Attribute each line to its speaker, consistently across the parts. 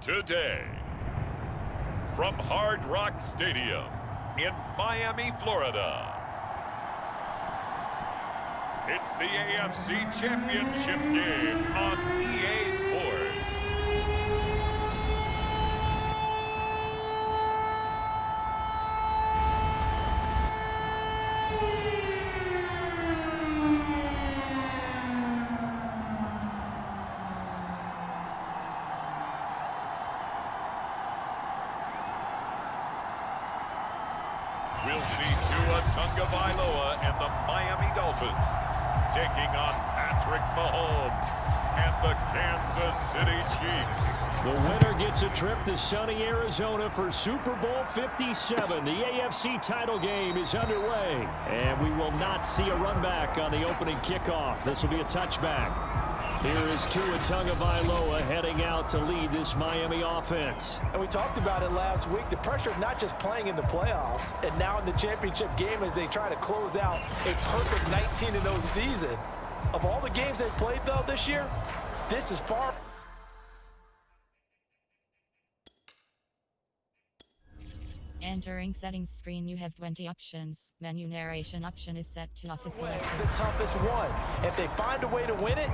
Speaker 1: Today, from Hard Rock Stadium in Miami, Florida, it's the AFC Championship game on EA Sports. We'll see Tua Tagovailoa and the Miami Dolphins taking on Patrick Mahomes and the Kansas City Chiefs.
Speaker 2: The winner gets a trip to sunny Arizona for Super Bowl 57. The AFC title game is underway, and we will not see a run back on the opening kickoff. This will be a touchback. Here is Tua Tagovailoa heading out to lead this Miami offense.
Speaker 3: And we talked about it last week, the pressure of not just playing in the playoffs and now in the championship game as they try to close out a perfect 19-0 season. Of all the games they've played, though, this year, this is far.
Speaker 4: Entering settings screen, you have 20 options. Menu narration option is set to office selected.
Speaker 3: The toughest one. If they find a way to win it,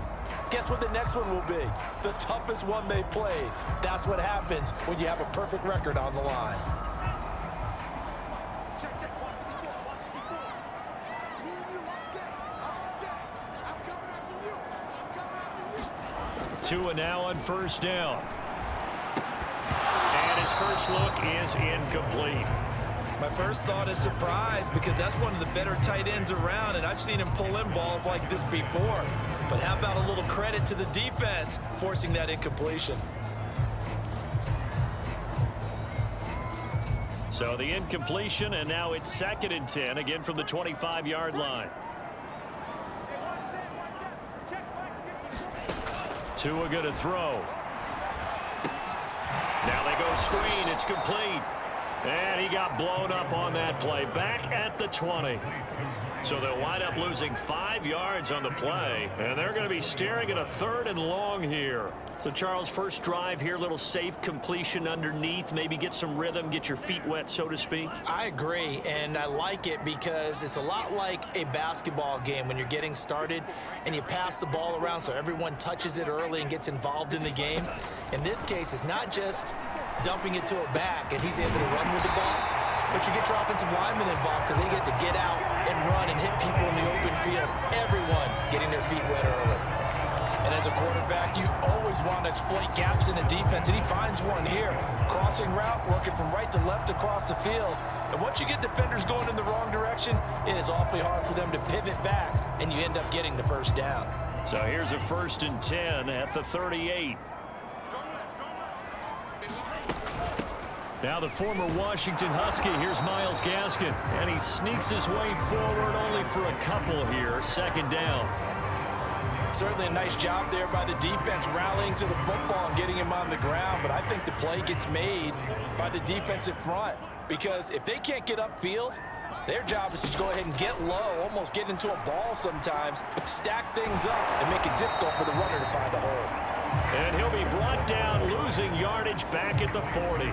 Speaker 3: guess what the next one will be? The toughest one they played. That's what happens when you have a perfect record on the line.
Speaker 2: Tua now on first down. And his first look is incomplete.
Speaker 3: My first thought is surprise because that's one of the better tight ends around, and I've seen him pull in balls like this before. But how about a little credit to the defense forcing that incompletion?
Speaker 2: So the incompletion, and now it's 2nd and 10, again from the 25-yard line. Tua going to throw. Now they go screen. It's complete. And he got blown up on that play. Back at the 20. So they'll wind up losing 5 yards on the play. And they're going to be staring at a 3rd and long here. So, Charles, first drive here, little safe completion underneath. Maybe get some rhythm, get your feet wet, so to speak.
Speaker 3: I agree, and I like it because it's a lot like a basketball game when you're getting started and you pass the ball around so everyone touches it early and gets involved in the game. In this case, it's not just dumping it to a back and he's able to run with the ball, but you get your offensive linemen involved because they get to get out and run and hit people in the open field. Everyone getting their feet wet early. And as a quarterback, you always want to exploit gaps in the defense, and he finds one here. Crossing route, working from right to left across the field. And once you get defenders going in the wrong direction, it is awfully hard for them to pivot back, and you end up getting the first down.
Speaker 2: So here's a 1st and 10 at the 38. Now the former Washington Husky, here's Myles Gaskin. And he sneaks his way forward only for a couple here. 2nd down.
Speaker 3: Certainly a nice job there by the defense rallying to the football and getting him on the ground, but I think the play gets made by the defensive front because if they can't get upfield, their job is to go ahead and get low, almost get into a ball sometimes, stack things up, and make it difficult for the runner to find a hole.
Speaker 2: And he'll be brought down, losing yardage back at the 40.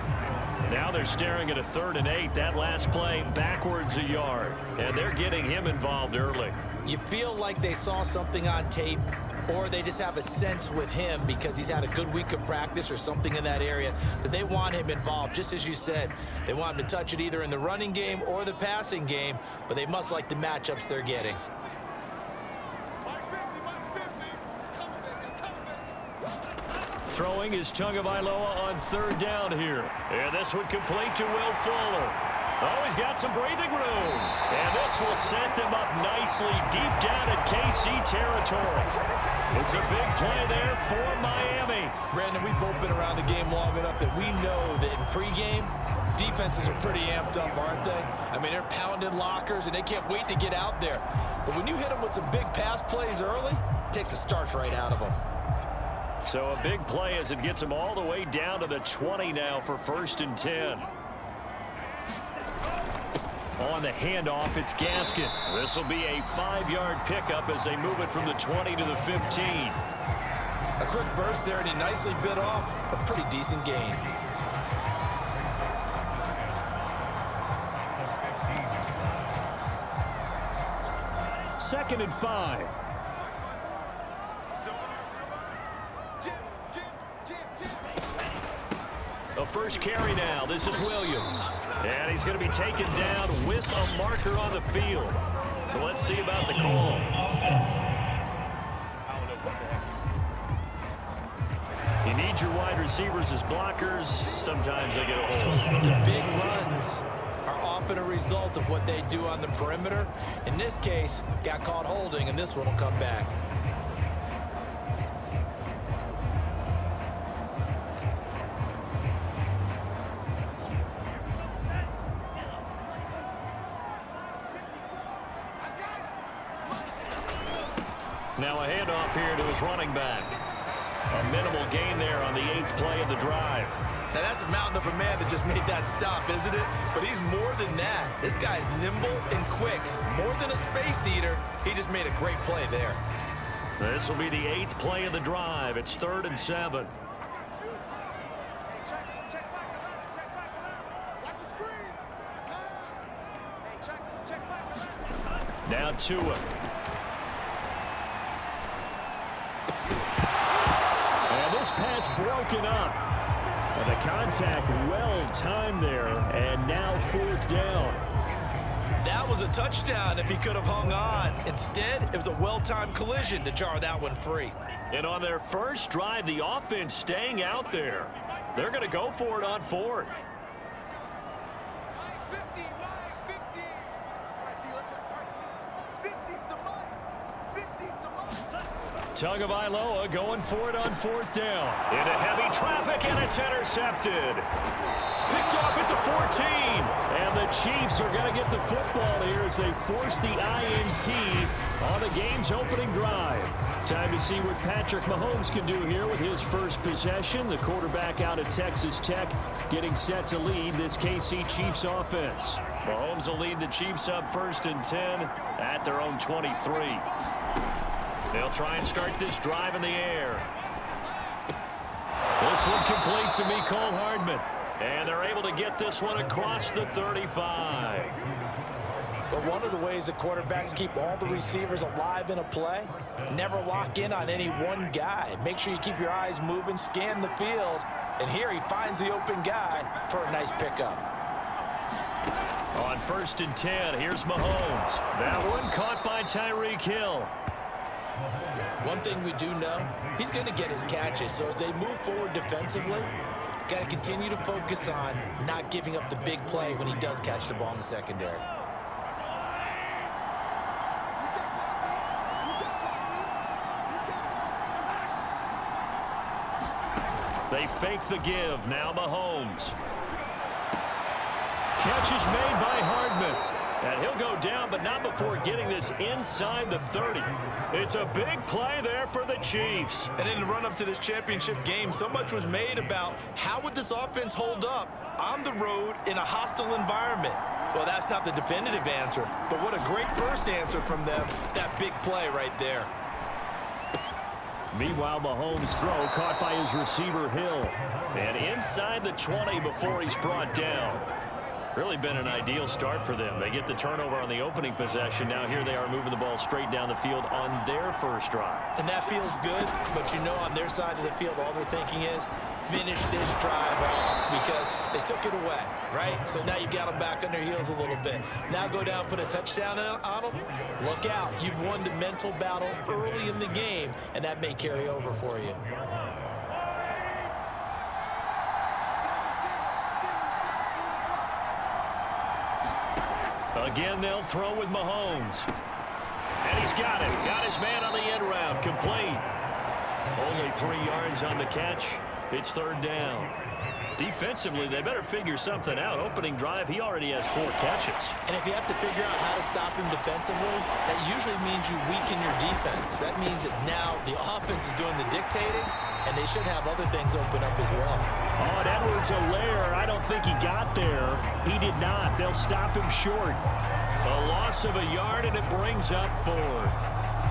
Speaker 2: Now they're staring at a 3rd and 8. That last play backwards a yard, and they're getting him involved early.
Speaker 3: You feel like they saw something on tape, or they just have a sense with him because he's had a good week of practice or something in that area that they want him involved. Just as you said, they want him to touch it either in the running game or the passing game, but they must like the matchups they're getting.
Speaker 2: Throwing is Tagovailoa on 3rd down here. And this would complete to Will Fuller. Oh, he's got some breathing room. And this will set them up nicely deep down in KC territory. It's a big play there for Miami.
Speaker 3: Brandon, we've both been around the game long enough that we know that in pregame, defenses are pretty amped up, aren't they? I mean, they're pounding lockers, and they can't wait to get out there. But when you hit them with some big pass plays early, it takes the starch right out of them.
Speaker 2: So a big play as it gets them all the way down to the 20 now for 1st and 10. On the handoff, it's Gaskin. This will be a 5-yard pickup as they move it from the 20 to the 15.
Speaker 3: A quick burst there, and he nicely bit off a pretty decent gain.
Speaker 2: Second and 5. The first carry now. This is Williams. And he's going to be taken down with a marker on the field. So let's see about the call. You need your wide receivers as blockers. Sometimes they get a hold.
Speaker 3: The big runs are often a result of what they do on the perimeter. In this case, got caught holding, and this one will come back.
Speaker 2: Now a handoff here to his running back. A minimal gain there on the 8th play of the drive.
Speaker 3: Now that's a mountain of a man that just made that stop, isn't it? But he's more than that. This guy's nimble and quick. More than a space eater. He just made a great play there.
Speaker 2: This will be the 8th play of the drive. It's 3rd and 7. Now Tua. And this pass broken up. And the contact well timed there. And now 4th down.
Speaker 3: That was a touchdown if he could have hung on. Instead, it was a well-timed collision to jar that one free.
Speaker 2: And on their first drive, the offense staying out there. They're going to go for it on 4th. Tagovailoa going for it on 4th down. Into heavy traffic, and it's intercepted. Picked off at the 14. And the Chiefs are going to get the football here as they force the INT on the game's opening drive. Time to see what Patrick Mahomes can do here with his first possession. The quarterback out of Texas Tech getting set to lead this KC Chiefs offense. Mahomes will lead the Chiefs up 1st and 10 at their own 23. They'll try and start this drive in the air. This one complete to Mecole Hardman. And they're able to get this one across the 35.
Speaker 3: But one of the ways that quarterbacks keep all the receivers alive in a play, never lock in on any one guy. Make sure you keep your eyes moving, scan the field. And here he finds the open guy for a nice pickup.
Speaker 2: On 1st and 10, here's Mahomes. That one caught by Tyreek Hill.
Speaker 3: One thing we do know, he's going to get his catches. So as they move forward defensively, got to continue to focus on not giving up the big play when he does catch the ball in the secondary.
Speaker 2: They fake the give. Now Mahomes. Catch is made by Hardman. And he'll go down, but not before getting this inside the 30. It's a big play there for the Chiefs.
Speaker 3: And in the run-up to this championship game, so much was made about how would this offense hold up on the road in a hostile environment. Well, that's not the definitive answer, but what a great first answer from them, that big play right there.
Speaker 2: Meanwhile, Mahomes' throw caught by his receiver, Hill. And inside the 20 before he's brought down. Really been an ideal start for them. They get the turnover on the opening possession. Now here they are moving the ball straight down the field on their first drive.
Speaker 3: And that feels good, but you know on their side of the field, all they're thinking is finish this drive off because they took it away, right? So now you've got them back on their heels a little bit. Now go down, put a touchdown on them. Look out. You've won the mental battle early in the game, and that may carry over for you.
Speaker 2: Again, they'll throw with Mahomes. And he's got it. Got his man on the end route. Complete. Only 3 yards on the catch. It's 3rd down. Defensively, they better figure something out. Opening drive, he already has 4 catches.
Speaker 3: And if you have to figure out how to stop him defensively, that usually means you weaken your defense. That means that now the offense is doing the dictating, and they should have other things open up as well.
Speaker 2: Oh, and Edwards-Helaire, I don't think he got there. He did not. They'll stop him short. A loss of a yard, and it brings up 4th.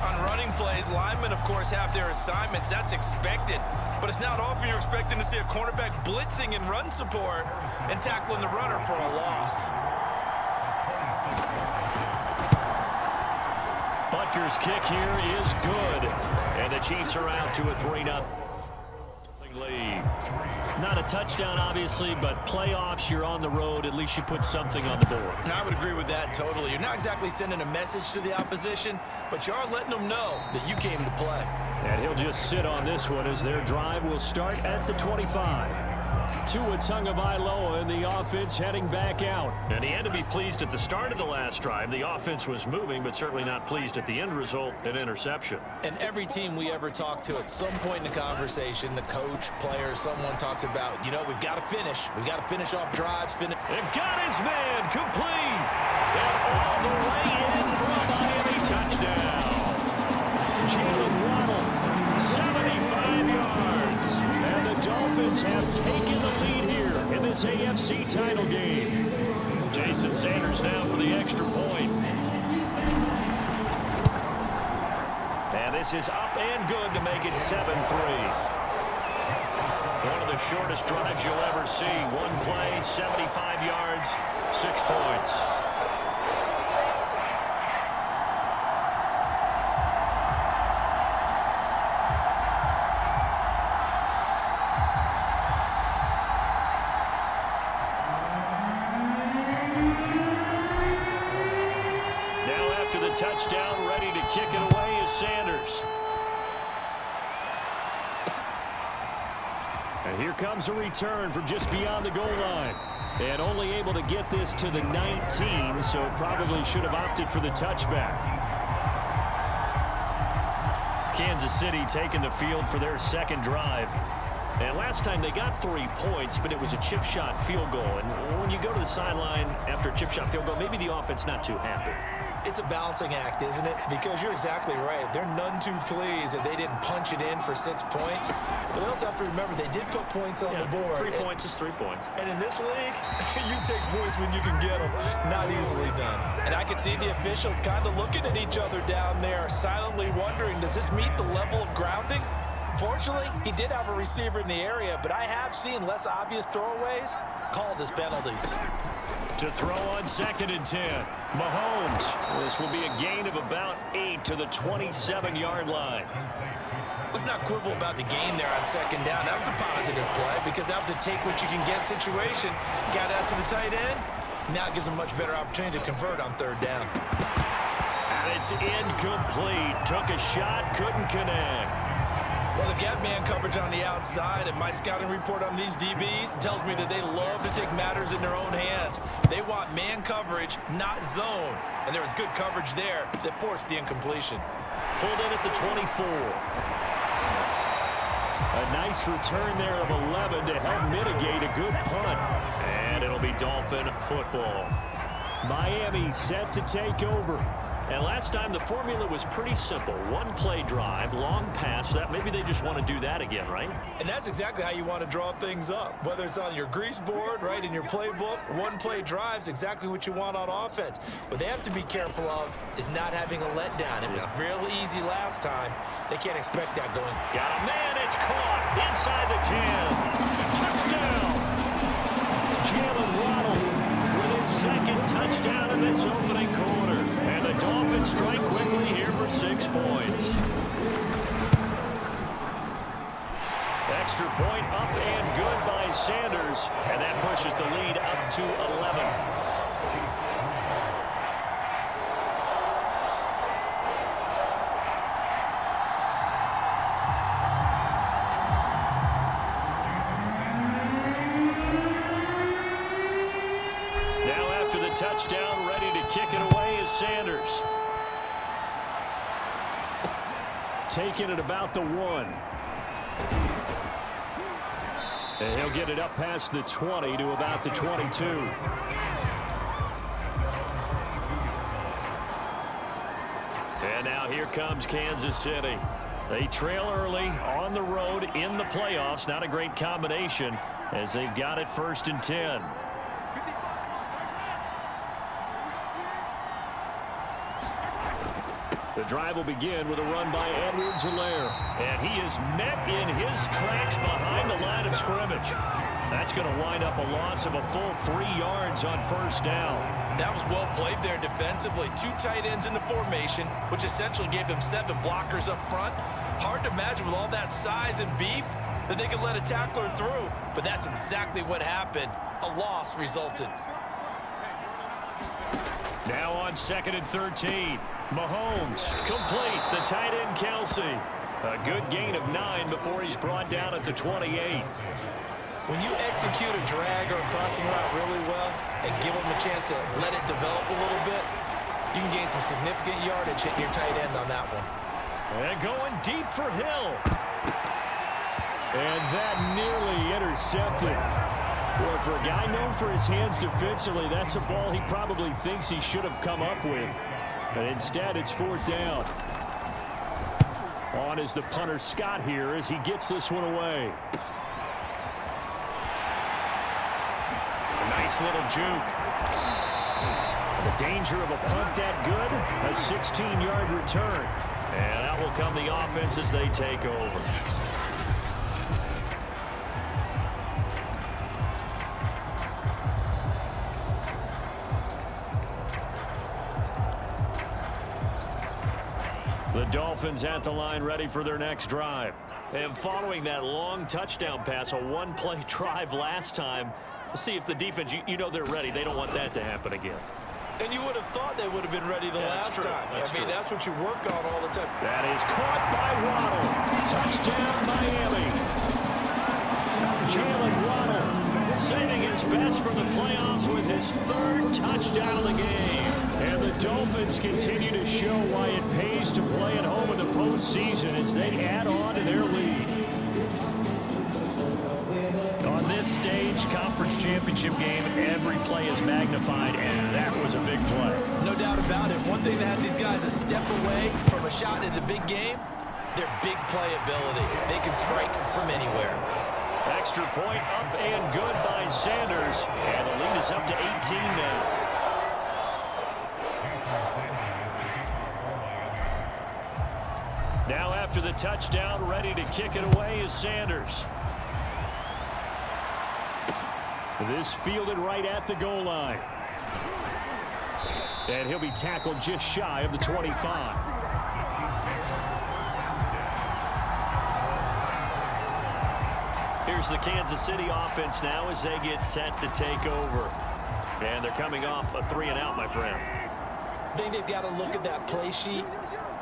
Speaker 3: On running plays, linemen, of course, have their assignments. That's expected. But it's not often you're expecting to see a cornerback blitzing in run support and tackling the runner for a loss.
Speaker 2: Butker's kick here is good. And the Chiefs are out to a 3-0 lead. Not a touchdown, obviously, but playoffs, you're on the road. At least you put something on the board.
Speaker 3: I would agree with that totally. You're not exactly sending a message to the opposition, but you are letting them know that you came to play.
Speaker 2: And he'll just sit on this one as their drive will start at the 25. Tua Tagovailoa in the offense heading back out. And he had to be pleased at the start of the last drive. The offense was moving, but certainly not pleased at the end result, an interception.
Speaker 3: And every team we ever talk to at some point in the conversation, the coach, player, someone talks about, you know, we've got to finish. We've got to finish off drives.
Speaker 2: And got his man complete. And all the way in for a Miami touchdown. Jalen Waddle, 75 yards. And the Dolphins have taken the lead here in this AFC title game. Jason Sanders now for the extra point. And this is up and good to make it 7-3. One of the shortest drives you'll ever see. One play, 75 yards, 6 points. Touchdown, ready to kick it away is Sanders. And here comes a return from just beyond the goal line. And only able to get this to the 19, so probably should have opted for the touchback. Kansas City taking the field for their second drive. And last time they got 3 points, but it was a chip shot field goal. And when you go to the sideline after a chip shot field goal, maybe the offense not too happy.
Speaker 3: It's a balancing act, isn't it? Because you're exactly right. They're none too pleased that they didn't punch it in for 6 points. But they also have to remember they did put points on the board.
Speaker 2: 3 points is 3 points.
Speaker 3: And in this league, you take points when you can get them. Not easily done. And I can see the officials kind of looking at each other down there, silently wondering, does this meet the level of grounding? Fortunately, he did have a receiver in the area, but I have seen less obvious throwaways called as penalties.
Speaker 2: To throw on 2nd and 10. Mahomes. This will be a gain of about 8 to the 27-yard line.
Speaker 3: Let's not quibble about the gain there on 2nd down. That was a positive play because that was a take-what-you-can-get situation. Got out to the tight end. Now it gives them a much better opportunity to convert on 3rd down.
Speaker 2: And it's incomplete. Took a shot, couldn't connect.
Speaker 3: Well, they've got man coverage on the outside, and my scouting report on these DBs tells me that they love to take matters in their own hands. They want man coverage, not zone. And there was good coverage there that forced the incompletion.
Speaker 2: Pulled in at the 24. A nice return there of 11 to help mitigate a good punt. And it'll be Dolphin football. Miami set to take over. And last time the formula was pretty simple. 1-play drive, long pass. That maybe they just want to do that again, right?
Speaker 3: And that's exactly how you want to draw things up. Whether it's on your grease board, right, in your playbook, 1-play drive's exactly what you want on offense. What they have to be careful of is not having a letdown. It was real easy last time. They can't expect that going.
Speaker 2: Got a man, it's caught inside the 10. Touchdown! Jalen Waddle with his 2nd touchdown in this opening quarter. And the Dolphins strike quickly here for 6 points. Extra point up and good by Sanders. And that pushes the lead up to 11. Touchdown, ready to kick it away is Sanders. Taking it about the 1. And he'll get it up past the 20 to about the 22. And now here comes Kansas City. They trail early on the road in the playoffs. Not a great combination as they've got it 1st and 10. The drive will begin with a run by Edwards-Helaire. And he is met in his tracks behind the line of scrimmage. That's going to wind up a loss of a full 3 yards on first down.
Speaker 3: That was well played there defensively. 2 tight ends in the formation, which essentially gave them 7 blockers up front. Hard to imagine with all that size and beef that they could let a tackler through. But that's exactly what happened. A loss resulted.
Speaker 2: Now on 2nd and 13. Mahomes complete. The tight end Kelsey. A good gain of 9 before he's brought down at the 28.
Speaker 3: When you execute a drag or a crossing route really well and give them a chance to let it develop a little bit, you can gain some significant yardage hitting your tight end on that one.
Speaker 2: And going deep for Hill. And that nearly intercepted. Boy, for a guy known for his hands defensively, that's a ball he probably thinks he should have come up with. But instead, it's 4th down. On is the punter Scott here as he gets this one away. A nice little juke. The danger of a punt that good, a 16-yard return. And out will come the offense as they take over. The Dolphins at the line ready for their next drive. And following that long touchdown pass, a 1-play drive last time, let's see if the defense, you know they're ready. They don't want that to happen again.
Speaker 3: And you would have thought they would have been ready the last time. That's what you work on all the time.
Speaker 2: That is caught by Waddle. Touchdown, Miami. Jalen Waddle saving his best for the playoffs with his 3rd touchdown of the game. And the Dolphins continue to show why it pays to play at home in the postseason as they add on to their lead. On this stage, conference championship game, every play is magnified, and that was a big play.
Speaker 3: No doubt about it. One thing that has these guys a step away from a shot in the big game, their big playability. They can strike from anywhere.
Speaker 2: Extra point up and good by Sanders, and the lead is up to 18 now. Now after the touchdown, ready to kick it away is Sanders. This fielded right at the goal line. And he'll be tackled just shy of the 25. Here's the Kansas City offense now as they get set to take over. And they're coming off a 3-and-out, my friend.
Speaker 3: I think they've got to look at that play sheet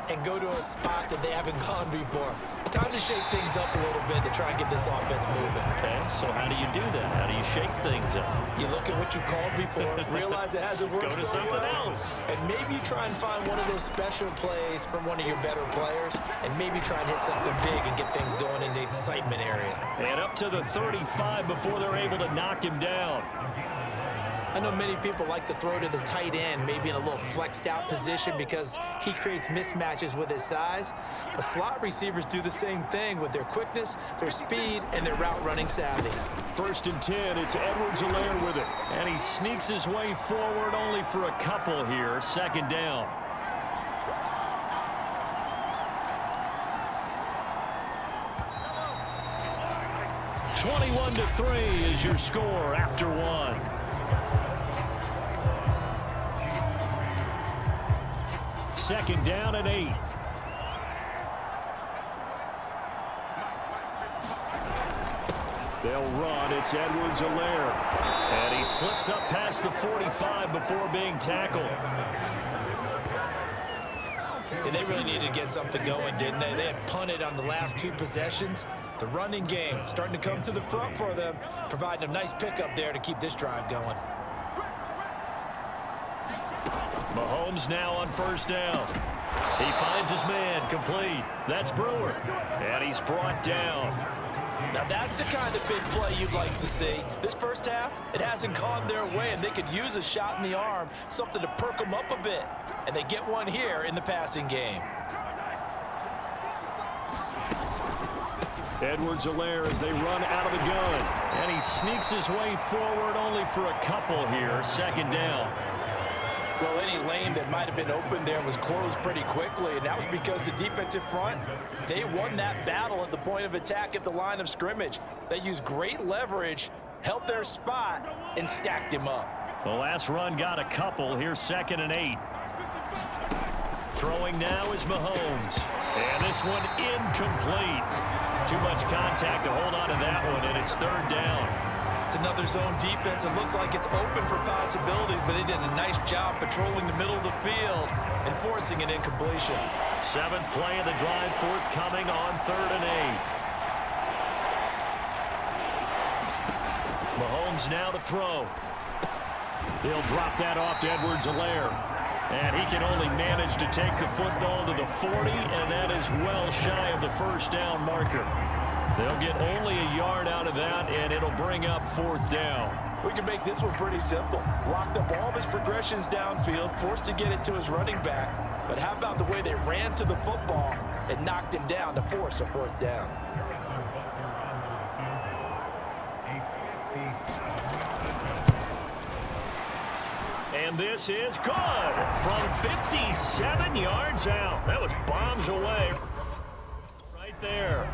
Speaker 3: and go to a spot that they haven't gone before. Time to shake things up a little bit to try and get this offense moving.
Speaker 2: Okay, so how do you do that? How do you shake things up?
Speaker 3: You look at what you've called before, realize it hasn't worked
Speaker 2: Go to
Speaker 3: so
Speaker 2: something
Speaker 3: well,
Speaker 2: else.
Speaker 3: and maybe try and find one of those special plays from one of your better players, and maybe try and hit something big and get things going in the excitement area.
Speaker 2: And up to the 35 before they're able to knock him down.
Speaker 3: I know many people like to throw to the tight end, maybe in a little flexed out position because he creates mismatches with his size. But slot receivers do the same thing with their quickness, their speed, and their route running savvy.
Speaker 2: 1st and 10, it's Edwards-Helaire with it. And he sneaks his way forward only for a couple here. 2nd down. (21-3) is your score after 1. Second down and 8. They'll run. It's Edwards-Helaire. And he slips up past the 45 before being tackled.
Speaker 3: And they really needed to get something going, didn't they? They had punted on the last 2 possessions. The running game starting to come to the front for them, providing a nice pickup there to keep this drive going.
Speaker 2: Mahomes now on 1st down. He finds his man, complete. That's Brewer. And he's brought down.
Speaker 3: Now that's the kind of big play you'd like to see. This first half, it hasn't gone their way, and they could use a shot in the arm, something to perk them up a bit. And they get one here in the passing game.
Speaker 2: Edwards-Helaire as they run out of the gun. And he sneaks his way forward only for a couple here. 2nd down.
Speaker 3: Well, any lane that might have been open there was closed pretty quickly, and that was because the defensive front, they won that battle at the point of attack at the line of scrimmage. They used great leverage, held their spot, and stacked him up.
Speaker 2: The last run got a couple. Here's 2nd and 8. Throwing now is Mahomes. And this one incomplete. Too much contact to hold on to that one, and it's 3rd down.
Speaker 3: It's another zone defense. It looks like it's open for possibilities, but they did a nice job patrolling the middle of the field and forcing an incompletion.
Speaker 2: 7th play of the drive, forthcoming on 3rd and 8. Mahomes now to throw. He'll drop that off to Edwards-Helaire. And he can only manage to take the football to the 40, and that is well shy of the 1st down marker. They'll get only a yard out of that, and it'll bring up 4th down.
Speaker 3: We can make this one pretty simple. Locked up all of his progressions downfield, forced to get it to his running back. But how about the way they ran to the football and knocked him down to force a 4th down?
Speaker 2: And this is good from 57 yards out. That was bombs away right there.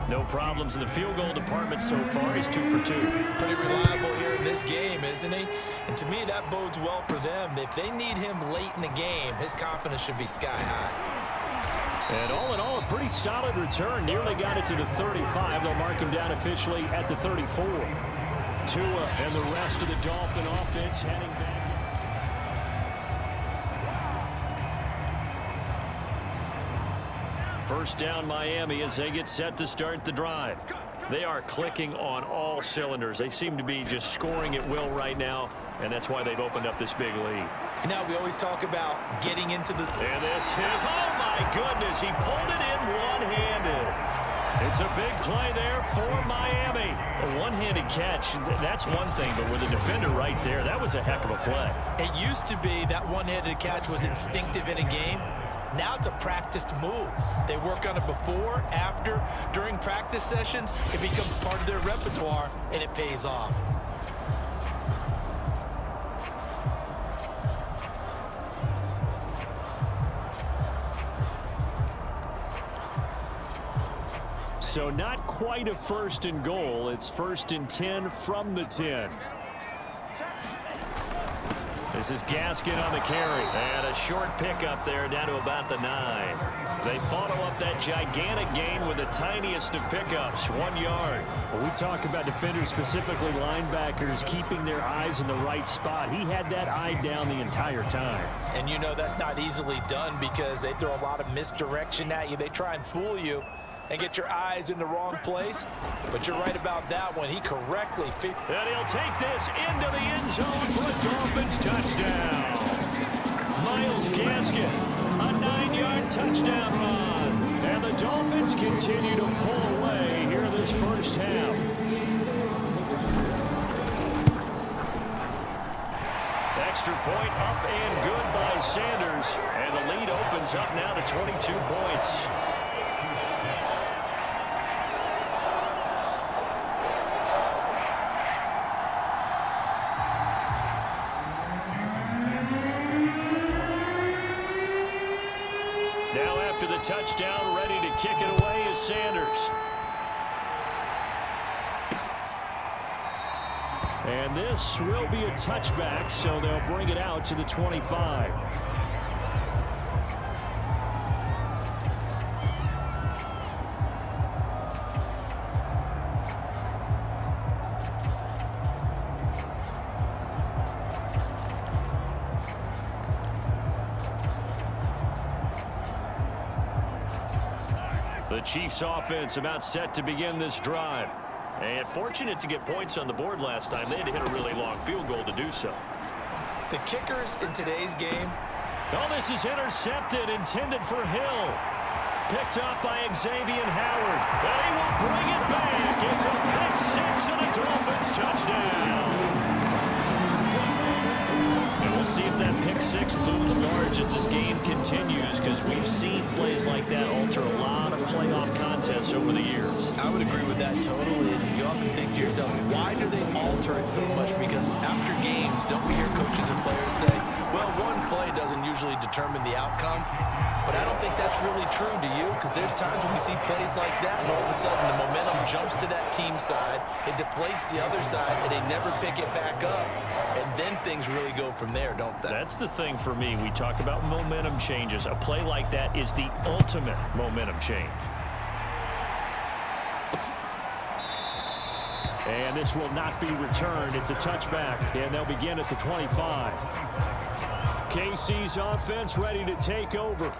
Speaker 2: No problems in the field goal department so far. He's 2 for 2.
Speaker 3: Pretty reliable here in this game, isn't he? And to me, that bodes well for them. If they need him late in the game, his confidence should be sky high.
Speaker 2: And all in all, a pretty solid return. Nearly got it to the 35. They'll mark him down officially at the 34. Tua and the rest of the Dolphin offense heading back. First down Miami as they get set to start the drive. They are clicking on all cylinders. They seem to be just scoring at will right now, and that's why they've opened up this big lead.
Speaker 3: Now we always talk about getting into this.
Speaker 2: And this is, oh my goodness, he pulled it in one-handed. It's a big play there for Miami. A one-handed catch, that's one thing, but with a defender right there, that was a heck of a play.
Speaker 3: It used to be that one-handed catch was instinctive in a game. Now it's a practiced move. They work on it before, after, during practice sessions. It becomes part of their repertoire, and it pays off.
Speaker 2: So not quite a 1st and goal. It's 1st and 10 from the 10. This is Gaskin on the carry. And a short pickup there down to about the 9. They follow up that gigantic gain with the tiniest of pickups, 1 yard.
Speaker 5: When we talk about defenders, specifically linebackers, keeping their eyes in the right spot, he had that eye down the entire time.
Speaker 3: And you know that's not easily done because they throw a lot of misdirection at you. They try and fool you and get your eyes in the wrong place. But you're right about that one. He correctly fit.
Speaker 2: And he'll take this into the end zone for a Dolphins touchdown. Myles Gaskin, a 9-yard touchdown run. And the Dolphins continue to pull away here this first half. Extra point up and good by Sanders. And the lead opens up now to 22 points. Now after the touchdown, ready to kick it away is Sanders. And this will be a touchback, so they'll bring it out to the 25. The Chiefs offense about set to begin this drive. And fortunate to get points on the board last time. They had to hit a really long field goal to do so.
Speaker 3: The kickers in today's game.
Speaker 2: Oh, this is intercepted, intended for Hill. Picked up by Xavier Howard. They will bring it back. It's a pick six and a Dolphins touchdown. And we'll see if that pick six looms large as this game continues, because we've seen plays like that alter a lot of playoff contests over the years.
Speaker 3: I would agree with that totally. And you often think to yourself, why do they alter it so much? Because after games, don't we hear coaches and players say, Well, one play doesn't usually determine the outcome, but I don't think that's really true, do you? Because there's times when we see plays like that, and all of a sudden the momentum jumps to that team side, it deflates the other side, and they never pick it back up. And then things really go from there, don't they?
Speaker 2: That's the thing for me. We talk about momentum changes. A play like that is the ultimate momentum change.
Speaker 5: And this will not be returned. It's a touchback, and they'll begin at the 25. KC's offense ready to take over.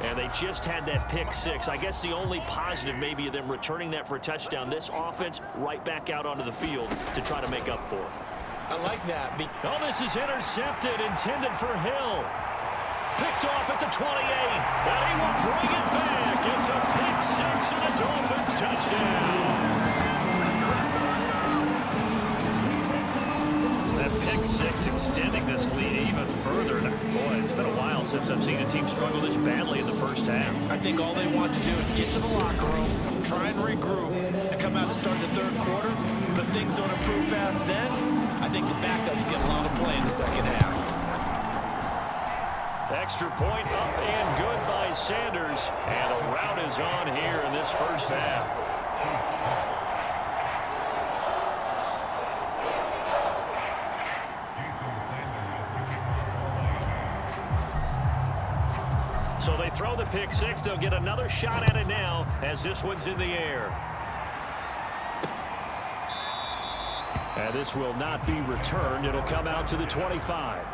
Speaker 2: And they just had that pick six. I guess the only positive maybe of them returning that for a touchdown. This offense right back out onto the field to try to make up for it.
Speaker 3: I like that.
Speaker 2: Oh, this is intercepted, intended for Hill. Picked off at the 28. And he will bring it back. It's a pick six and a Dolphins touchdown. That pick six extending this lead even further. Boy, it's been a while since I've seen a team struggle this badly in the first half.
Speaker 3: I think all they want to do is get to the locker room, try and regroup, and come out to start the third quarter. But if things don't improve fast then, I think the backups get a lot of play in the second half.
Speaker 2: Extra point up and good by Sanders. And a rout is on here in this first half. So they throw the pick six. They'll get another shot at it now as this one's in the air.
Speaker 5: And this will not be returned. It'll come out to the 25.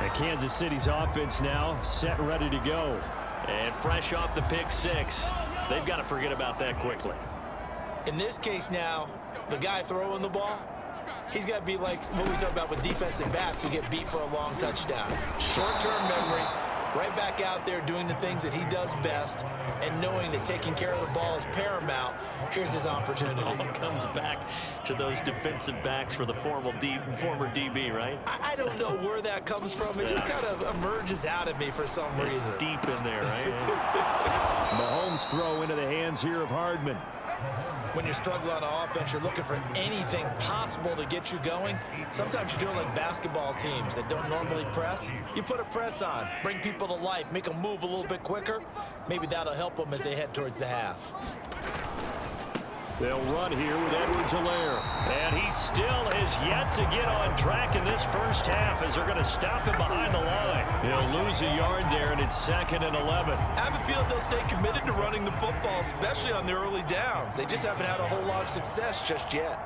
Speaker 5: And Kansas City's offense now set and ready to go.
Speaker 2: And fresh off the pick six, they've got to forget about that quickly.
Speaker 3: In this case now, the guy throwing the ball, he's got to be like what we talk about with defensive backs who get beat for a long touchdown. Short-term memory, right back out there doing the things that he does best, and knowing that taking care of the ball is paramount. Here's his opportunity.
Speaker 2: All comes back to those defensive backs for the former DB, right?
Speaker 3: I don't know where that comes from. It just kind of emerges out of me for some reason.
Speaker 2: It's deep in there, right?
Speaker 5: Mahomes throw into the hands here of Hardman.
Speaker 3: When you're struggling on offense, you're looking for anything possible to get you going. Sometimes you do it like basketball teams that don't normally press. You put a press on, bring people to life, make them move a little bit quicker. Maybe that'll help them as they head towards the half.
Speaker 5: They'll run here with Edwards-Helaire.
Speaker 2: And he still has yet to get on track in this first half as they're going to stop him behind the line. He'll lose a yard there, and it's 2nd and 11.
Speaker 3: I have a feeling they'll stay committed to running the football, especially on their early downs. They just haven't had a whole lot of success just yet.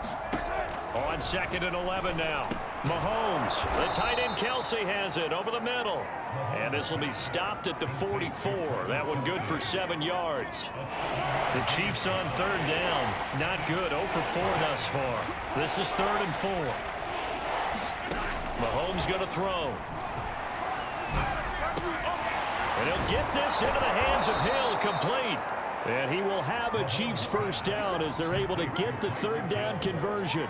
Speaker 2: On 2nd and 11 now. Mahomes, the tight end Kelsey has it over the middle. And this will be stopped at the 44. That one good for 7 yards. The Chiefs on 3rd down. Not good. 0 for 4 thus far. This is 3rd and 4. Mahomes going to throw. And he'll get this into the hands of Hill, complete.
Speaker 5: And he will have a Chiefs first down as they're able to get the 3rd down conversion.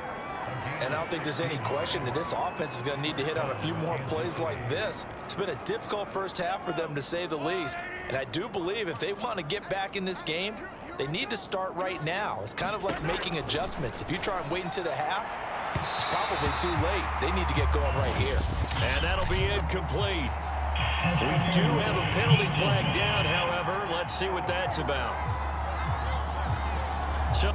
Speaker 3: And I don't think there's any question that this offense is going to need to hit on a few more plays like this. It's been a difficult first half for them, to say the least. And I do believe if they want to get back in this game, they need to start right now. It's kind of like making adjustments. If you try and wait until the half, it's probably too late. They need to get going right here.
Speaker 2: And that'll be incomplete. We do have a penalty flag down, however. Let's see what that's about. So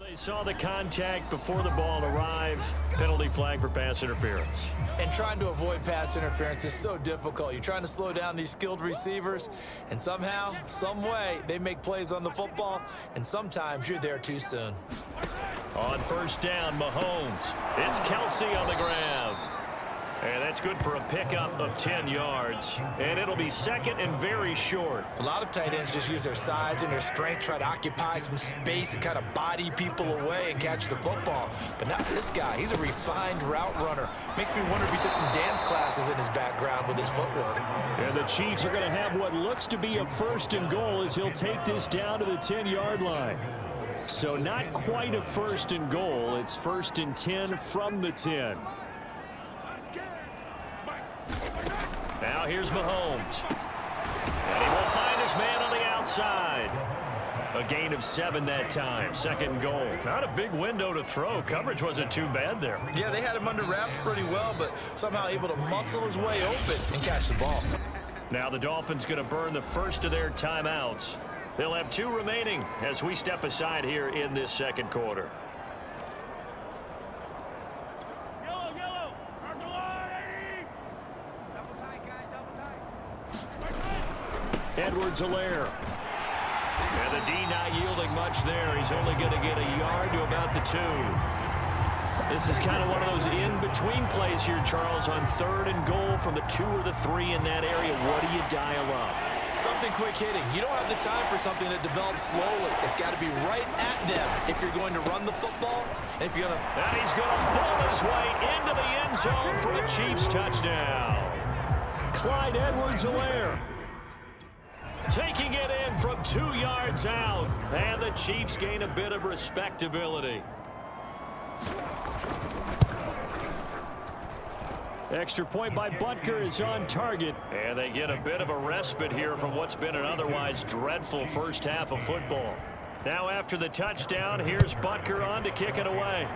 Speaker 2: they saw the contact before the ball arrived. Penalty flag for pass interference.
Speaker 3: And trying to avoid pass interference is so difficult. You're trying to slow down these skilled receivers, and somehow, some way, they make plays on the football, and sometimes you're there too soon.
Speaker 2: On 1st down, Mahomes. It's Kelsey on the ground. And that's good for a pickup of 10 yards. And it'll be second and very short.
Speaker 3: A lot of tight ends just use their size and their strength, try to occupy some space and kind of body people away and catch the football. But not this guy. He's a refined route runner. Makes me wonder if he took some dance classes in his background with his footwork.
Speaker 5: And the Chiefs are going to have what looks to be a first and goal as he'll take this down to the 10-yard line. So not quite a first and goal. It's first and 10 from the 10.
Speaker 2: Now here's Mahomes. And he will find his man on the outside. A gain of 7 that time. Second and goal. Not a big window to throw. Coverage wasn't too bad there.
Speaker 3: Yeah, they had him under wraps pretty well, but somehow able to muscle his way open and catch the ball.
Speaker 2: Now the Dolphins going to burn the first of their timeouts. They'll have 2 remaining as we step aside here in this second quarter.
Speaker 5: Edwards-Helaire.
Speaker 2: And the D not yielding much there. He's only going to get a yard to about the 2. This is kind of one of those in-between plays here, Charles, on third and goal from the 2 or the 3 in that area. What do you dial up?
Speaker 3: Something quick hitting. You don't have the time for something that develops slowly. It's got to be right at them if you're going to run the football. And if you're going to...
Speaker 2: And he's going to pull his way into the end zone for a Chiefs touchdown.
Speaker 5: Clyde Edwards-Helaire.
Speaker 2: Taking it in from 2 yards out. And the Chiefs gain a bit of respectability.
Speaker 5: Extra point by Butker is on target.
Speaker 2: And they get a bit of a respite here from what's been an otherwise dreadful first half of football. Now after the touchdown, here's Butker on to kick it away.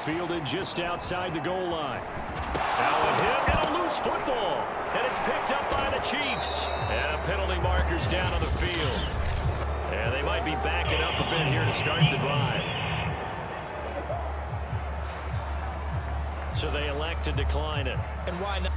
Speaker 5: Fielded just outside the goal line.
Speaker 2: Now a hit and a loose football. And it's picked up by the Chiefs. And a penalty marker's down on the field. And they might be backing up a bit here to start the drive. So they elect to decline it.
Speaker 3: And why not?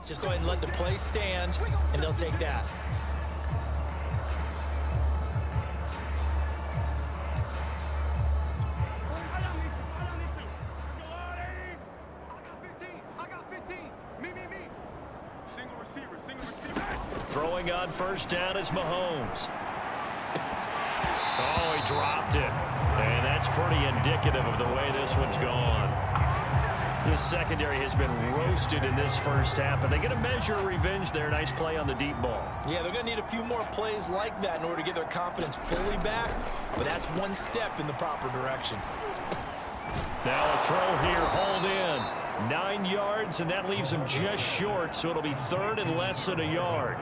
Speaker 3: Just go ahead and let the play stand, and they'll take that.
Speaker 2: Throwing on first down is Mahomes. Oh, he dropped it. And that's pretty indicative of the way this one's gone. This secondary has been roasted in this first half, and they get a measure of revenge there. Nice play on the deep ball.
Speaker 3: Yeah, they're going to need a few more plays like that in order to get their confidence fully back, but that's one step in the proper direction.
Speaker 2: Now a throw here, hauled in. 9 yards, and that leaves them just short, so it'll be third and less than a yard.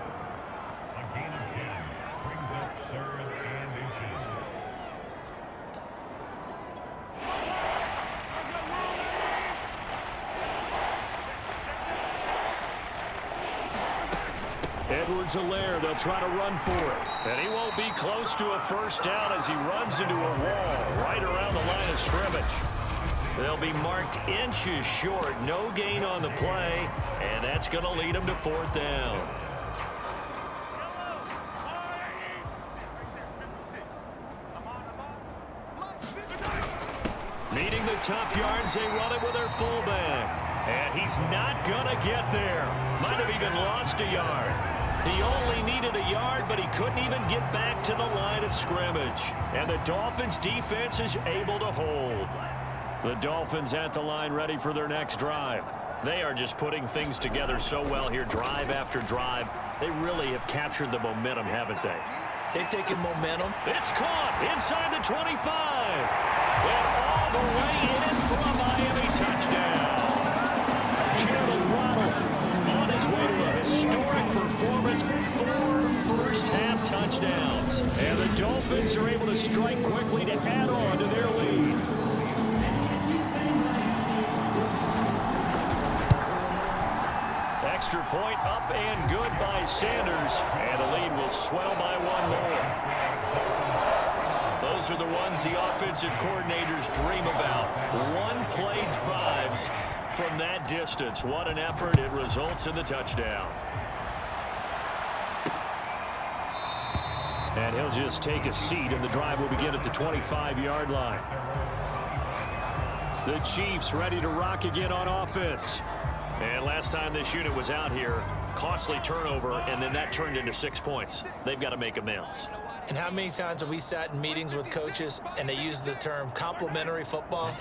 Speaker 5: Edwards-Helaire, they'll try to run for it.
Speaker 2: And he won't be close to a first down as he runs into a wall right around the line of scrimmage. They'll be marked inches short. No gain on the play, and that's going to lead them to fourth down. Needing the tough yards, they run it with their fullback. And he's not going to get there. Might have even lost a yard. He only needed a yard, but he couldn't even get back to the line of scrimmage. And the Dolphins' defense is able to hold.
Speaker 5: The Dolphins at the line ready for their next drive.
Speaker 2: They are just putting things together so well here, drive after drive. They really have captured the momentum, haven't they?
Speaker 3: They've taken momentum.
Speaker 2: It's caught inside the 25. And all the way in for a Miami touchdown. On his way to a historic performance, 4 first-half touchdowns.
Speaker 5: And the Dolphins are able to strike quickly to add on to their lead. Extra point up and good by Sanders. And the lead will swell by one more. Those are the ones the offensive coordinators dream about. One-play drives from that distance. What an effort. It results in the touchdown. And he'll just take a seat, and the drive will begin at the 25-yard line. The Chiefs ready to rock again on offense. And last time this unit was out here, costly turnover, and then that turned into 6 points. They've got to make amends.
Speaker 3: And how many times have we sat in meetings with coaches and they use the term complementary football?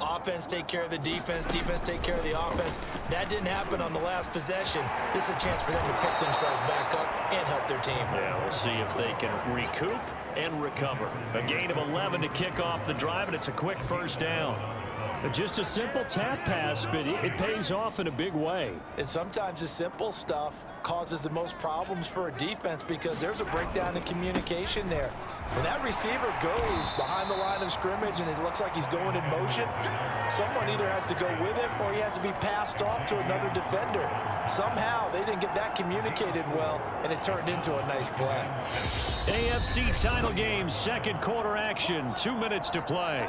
Speaker 3: Offense take care of the defense, defense take care of the offense. That didn't happen on the last possession. This is a chance for them to pick themselves back up and help their team.
Speaker 2: Yeah, we'll see if they can recoup and recover. A gain of 11 to kick off the drive, and it's a quick first down.
Speaker 5: Just a simple tap pass, but it pays off in a big way.
Speaker 3: And sometimes the simple stuff causes the most problems for a defense because there's a breakdown in communication there. When that receiver goes behind the line of scrimmage and it looks like he's going in motion, someone either has to go with him or he has to be passed off to another defender. Somehow they didn't get that communicated well, and it turned into a nice play.
Speaker 5: AFC title game, second quarter action, 2 minutes to play.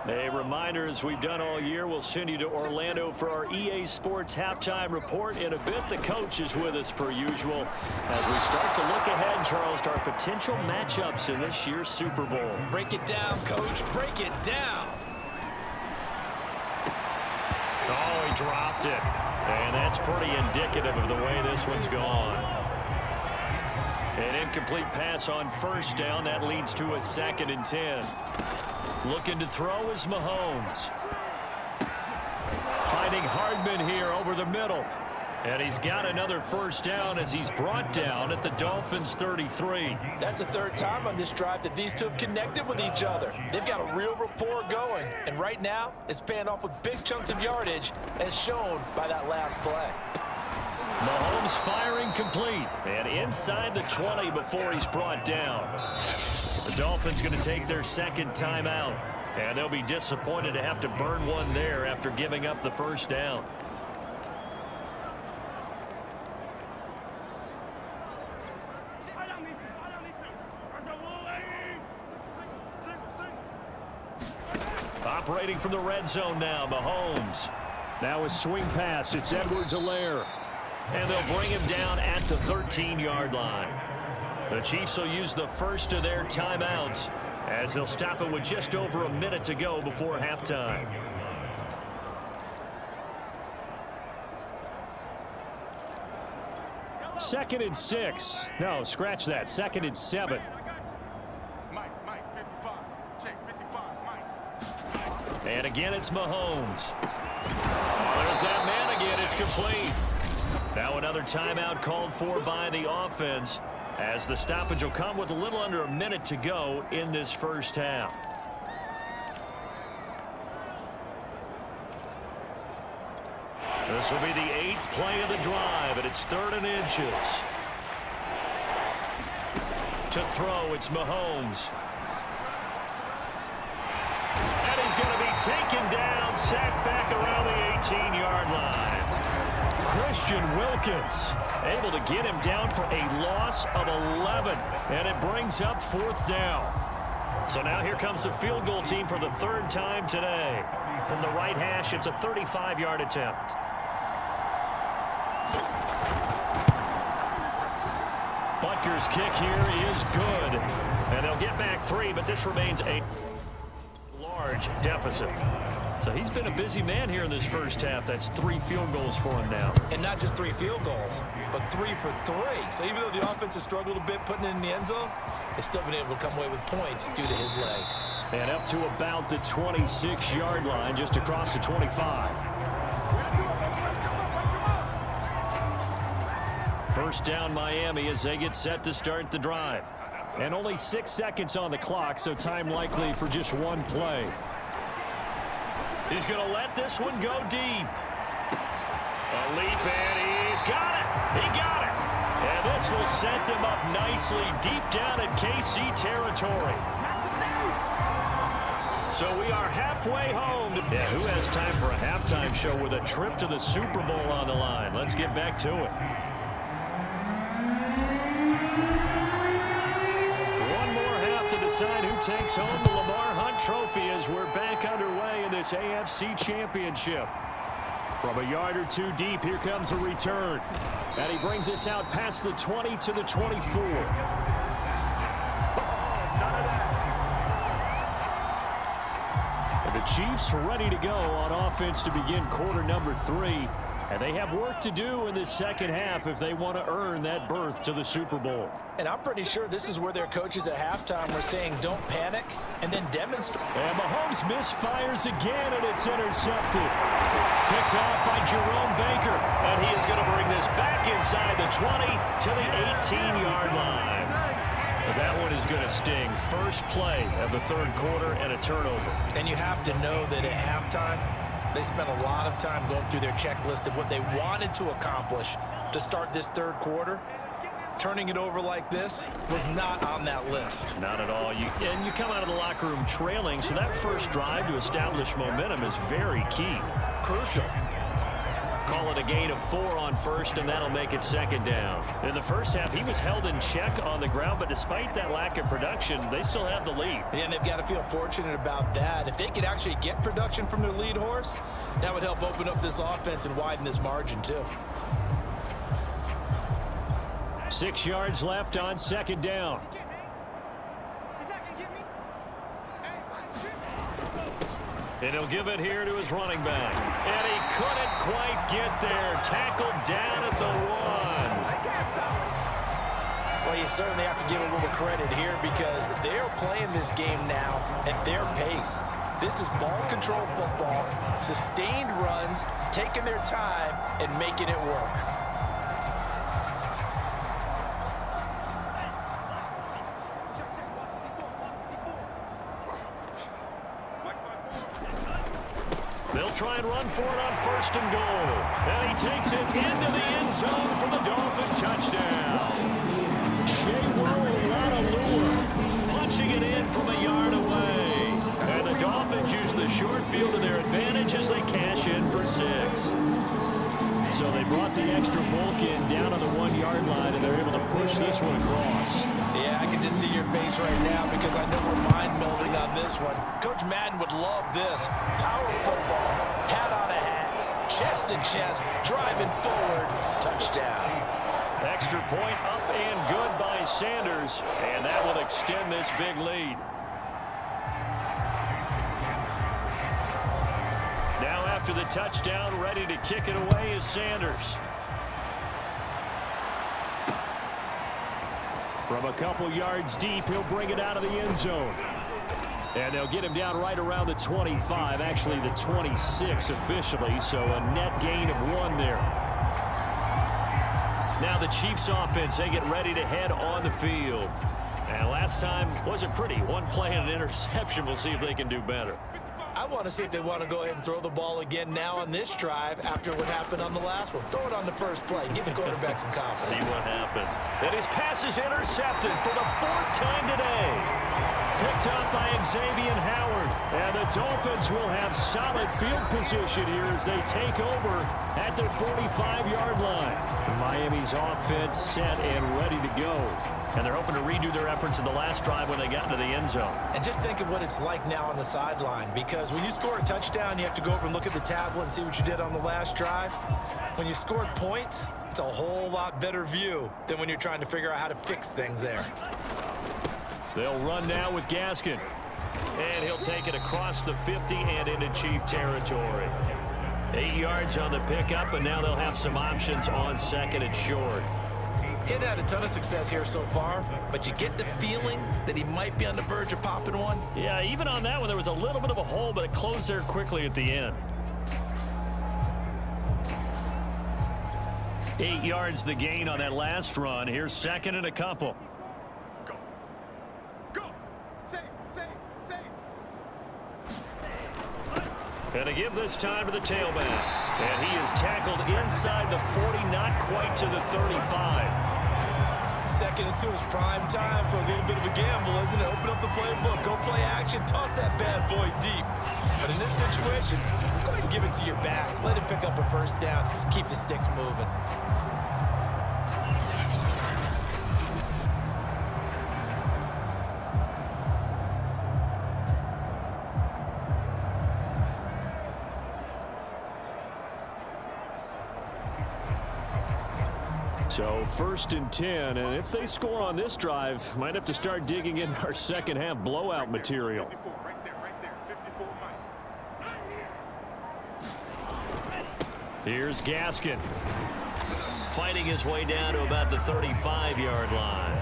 Speaker 5: A reminder, as we've done all year, we'll send you to Orlando for our EA Sports halftime report. In a bit, the coach is with us per usual as we start to look ahead, Charles, to our potential matchups in this year's Super Bowl.
Speaker 3: Break it down, coach. Break it down.
Speaker 2: Oh, he dropped it. And that's pretty indicative of the way this one's gone. An incomplete pass on first down. That leads to a 2nd and 10. Looking to throw is Mahomes. Finding Hardman here over the middle. And he's got another first down as he's brought down at the Dolphins' 33.
Speaker 3: That's the third time on this drive that these two have connected with each other. They've got a real rapport going. And right now, it's paying off with big chunks of yardage, as shown by that last play.
Speaker 2: Mahomes firing complete. And inside the 20 before he's brought down. The Dolphins going to take their second timeout. And they'll be disappointed to have to burn one there after giving up the first down. Operating from the red zone now, Mahomes.
Speaker 5: Now a swing pass. It's Edwards-Helaire.
Speaker 2: And they'll bring him down at the 13-yard line. The Chiefs will use the first of their timeouts as they'll stop it with just over a minute to go before halftime.
Speaker 5: Second and 6. No, scratch that. 2nd and 7.
Speaker 2: And again, it's Mahomes. Oh, there's that man again. It's complete. Now another timeout called for by the offense as the stoppage will come with a little under a minute to go in this first half. This will be the 8th play of the drive, and it's 3rd and inches. To throw, it's Mahomes. And he's going to be taken down, sacked back around the 18-yard line.
Speaker 5: Christian Wilkins able to get him down for a loss of 11, and it brings up 4th down.
Speaker 2: So now here comes the field goal team for the 3rd time today. From the right hash, it's a 35-yard attempt. Butker's kick here is good. And they'll get back 3, but this remains a large deficit. So he's been a busy man here in this first half. That's 3 field goals for him now.
Speaker 3: And not just 3 field goals, but 3 for 3. So even though the offense has struggled a bit putting it in the end zone, they've still been able to come away with points due to his leg.
Speaker 5: And up to about the 26-yard line, just across the 25. First down Miami as they get set to start the drive. And only 6 seconds on the clock, so time likely for just one play.
Speaker 2: He's going to let this one go deep. A leap, and he's got it. He got it. And This will set them up nicely deep down in KC territory. So we are halfway home. Yeah, who has time for a halftime show with a trip to the Super Bowl on the line? Let's get back to it. One more half to decide who takes home the Lamar Hunt Trophy as we're back underway in this AFC Championship. From a yard or two deep, here comes a return. And he brings us out past the 20 to the 24. The Chiefs ready to go on offense to begin quarter number 3. And they have work to do in the second half if they want to earn that berth to the Super Bowl.
Speaker 3: And I'm pretty sure this is where their coaches at halftime were saying don't panic and then demonstrate.
Speaker 2: And Mahomes misfires again, and it's intercepted. Picked off by Jerome Baker. And he is going to bring this back inside the 20 to the 18-yard line. That one is going to sting. First play of the third quarter and a turnover.
Speaker 3: And you have to know that at halftime, they spent a lot of time going through their checklist of what they wanted to accomplish to start this third quarter. Turning it over like this was not on that list.
Speaker 2: Not at all. And you come out of the locker room trailing, so that first drive to establish momentum is very key.
Speaker 3: Crucial.
Speaker 2: Call it a gain of 4 on first, and that'll make it second down. In the first half, he was held in check on the ground, but despite that lack of production, they still have the lead.
Speaker 3: And they've got to feel fortunate about that. If they could actually get production from their lead horse, that would help open up this offense and widen this margin, too.
Speaker 2: 6 yards left on second down. And he'll give it here to his running back. And he couldn't quite get there. Tackled down at the 1.
Speaker 3: Well, you certainly have to give a little credit here because they're playing this game now at their pace. This is ball control football, sustained runs, taking their time and making it work.
Speaker 2: They'll try and run for it on first and goal. And he takes it into the end zone for the Dolphin touchdown. Shea Will, a lot of lure, punching it in from a yard away. And the Dolphins use the short field to their advantage as they cash in for 6. So they brought the extra bulk in down on the 1-yard line, and they're able to push this one across.
Speaker 3: Yeah, I can just see your face right now because I know we're mind melding on this one. Coach Madden would love this. Power football, hat on a hat, chest to chest, driving forward, touchdown.
Speaker 2: Extra point up and good by Sanders, and that will extend this big lead. Now after the touchdown, ready to kick it away is Sanders. From a couple yards deep, he'll bring it out of the end zone. And they'll get him down right around the 25, actually the 26 officially, so a net gain of 1 there. Now the Chiefs offense, they get ready to head on the field. And last time wasn't pretty. 1 play and an interception. We'll see if they can do better.
Speaker 3: I want to see if they want to go ahead and throw the ball again now on this drive after what happened on the last one. Throw it on the first play. Give the quarterback some confidence.
Speaker 2: See what happens. And his pass is intercepted for the 4th time today. Picked up by Xavier Howard. And the Dolphins will have solid field position here as they take over at their 45-yard line. Miami's offense set and ready to go. And they're hoping to redo their efforts in the last drive when they got into the end zone.
Speaker 3: And just think of what it's like now on the sideline, because when you score a touchdown, you have to go over and look at the tablet and see what you did on the last drive. When you scored points, it's a whole lot better view than when you're trying to figure out how to fix things there.
Speaker 2: They'll run now with Gaskin. And he'll take it across the 50 and into Chief territory. 8 yards on the pickup, and now they'll have some options on second and short.
Speaker 3: He'd had a ton of success here so far, but you get the feeling that he might be on the verge of popping one.
Speaker 2: Yeah, even on that one, there was a little bit of a hole, but it closed there quickly at the end. 8 yards the gain on that last run. Here's second and a couple.
Speaker 1: Go. Go. Save.
Speaker 2: And a give this time to the tailback. And he is tackled inside the 40, not quite to the 35.
Speaker 3: 2nd and 2 is prime time for a little bit of a gamble, isn't it? Open up the playbook, go play action, toss that bad boy deep. But in this situation, go ahead and give it to your back. Let him pick up a first down, keep the sticks moving.
Speaker 5: So 1st and 10, and if they score on this drive, might have to start digging in our second half blowout material. Here's Gaskin. Fighting his way down to about the 35-yard line.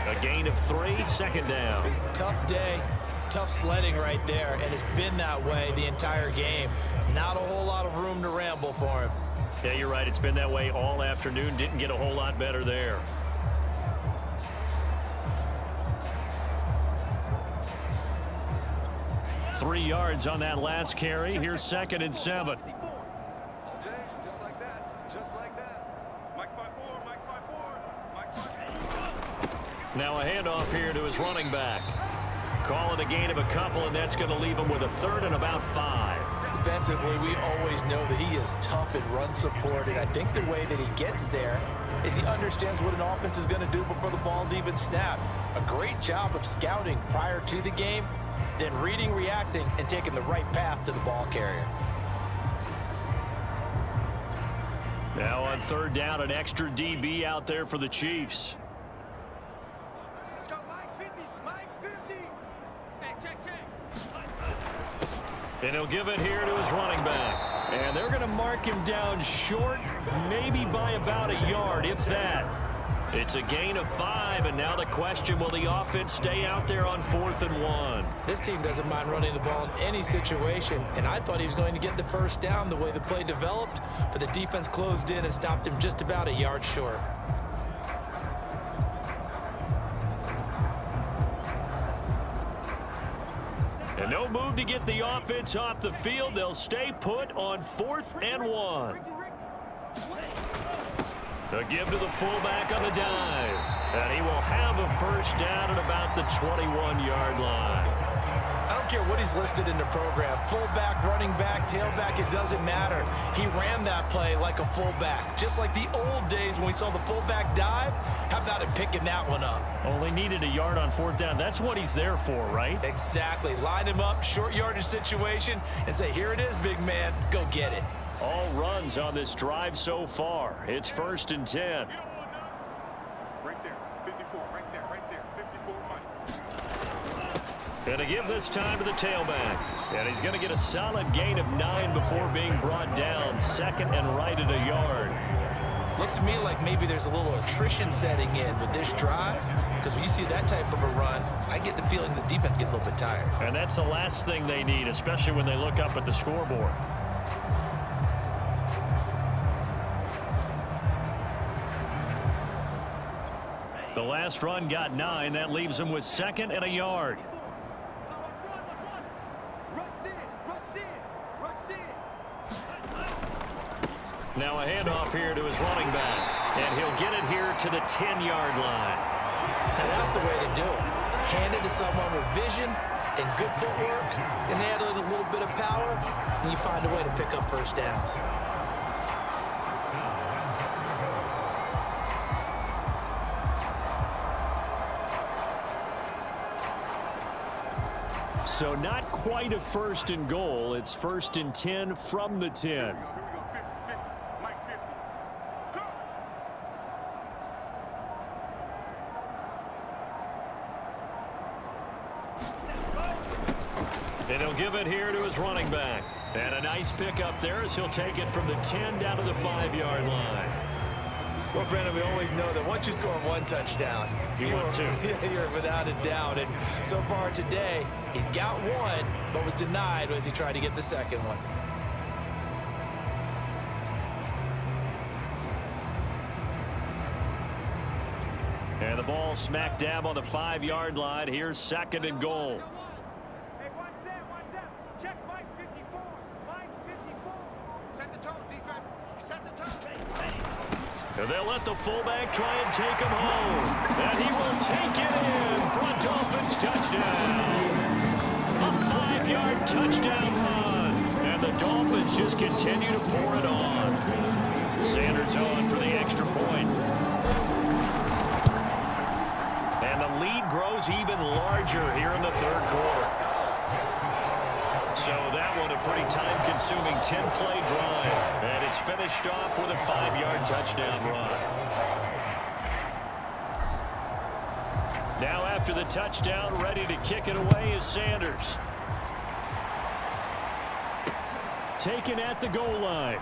Speaker 5: A gain of 3, 2nd down.
Speaker 3: Tough day, tough sledding right there, and it's been that way the entire game. Not a whole lot of room to ramble for him.
Speaker 2: Yeah, you're right. It's been that way all afternoon. Didn't get a whole lot better there. Three yards on that last carry. Here's 2nd and 7.
Speaker 6: All day, just like that. Just like that. Mike 5-4, Mike 5-4, Mike 5-4.
Speaker 2: Now a handoff here to his running back. Call it a gain of a couple, and that's going to leave him with a 3rd and about 5.
Speaker 3: Defensively, we always know that he is tough in run support, and I think the way that he gets there is he understands what an offense is going to do before the ball's even snapped. A great job of scouting prior to the game, then reading, reacting, and taking the right path to the ball carrier.
Speaker 2: Now on 3rd down, an extra DB out there for the Chiefs.
Speaker 6: Let's go, Mike 50, Mike 50. Hey, check.
Speaker 2: And he'll give it here to his running back.
Speaker 5: And they're going to mark him down short, maybe by about a yard, if that.
Speaker 2: It's a gain of 5, and now the question, will the offense stay out there on 4th and 1?
Speaker 3: This team doesn't mind running the ball in any situation, and I thought he was going to get the first down the way the play developed, but the defense closed in and stopped him just about a yard short.
Speaker 2: And no move to get the offense off the field. They'll stay put on 4th and 1. A give to the fullback on the dive. And he will have a first down at about the 21-yard line.
Speaker 3: I don't care what he's listed in the program. Fullback, running back, tailback, it doesn't matter. He ran that play like a fullback. Just like the old days when we saw the fullback dive. How about him picking that one up?
Speaker 5: Only needed a yard on 4th down. That's what he's there for, right?
Speaker 3: Exactly. Line him up, short yardage situation, and say, here it is, big man. Go get it.
Speaker 2: All runs on this drive so far. It's 1st and 10.
Speaker 6: Right there, 54, right there, 54, Mike.
Speaker 2: And a give this time to the tailback. And he's going to get a solid gain of 9 before being brought down. 2nd and right at a yard.
Speaker 3: Looks to me like maybe there's a little attrition setting in with this drive, because when you see that type of a run, I get the feeling the defense gets a little bit tired.
Speaker 2: And that's the last thing they need, especially when they look up at the scoreboard. The last run got 9. That leaves him with 2nd and a yard. Now a handoff here to his running back. And he'll get it here to the 10-yard line.
Speaker 3: And that's the way to do it. Hand it to someone with vision and good footwork, and add a little bit of power, and you find a way to pick up first downs.
Speaker 5: So not quite a 1st and goal. It's 1st and 10 from the 10.
Speaker 2: And he'll give it here to his running back. And a nice pickup there as he'll take it from the 10 down to the 5-yard line.
Speaker 3: Well, Brandon, we always know that once you score one touchdown,
Speaker 2: You want two.
Speaker 3: You're without a doubt. And so far today, he's got one, but was denied as he tried to get the second one.
Speaker 2: And the ball smack dab on the 5-yard line. Here's 2nd and goal.
Speaker 6: Hey, one set. Check Mike 54. Mike 54. Set the tone, defense. Set the tone.
Speaker 2: And they'll let the fullback try and take him home. And he will take it in for a Dolphins touchdown. A 5-yard touchdown run. And the Dolphins just continue to pour it on. Sanders on for the extra point. And the lead grows even larger here in the third quarter. So that one a pretty time-consuming 10-play drive. And it's finished off with a 5-yard touchdown run. Now after the touchdown, ready to kick it away is Sanders.
Speaker 5: Taken at the goal line.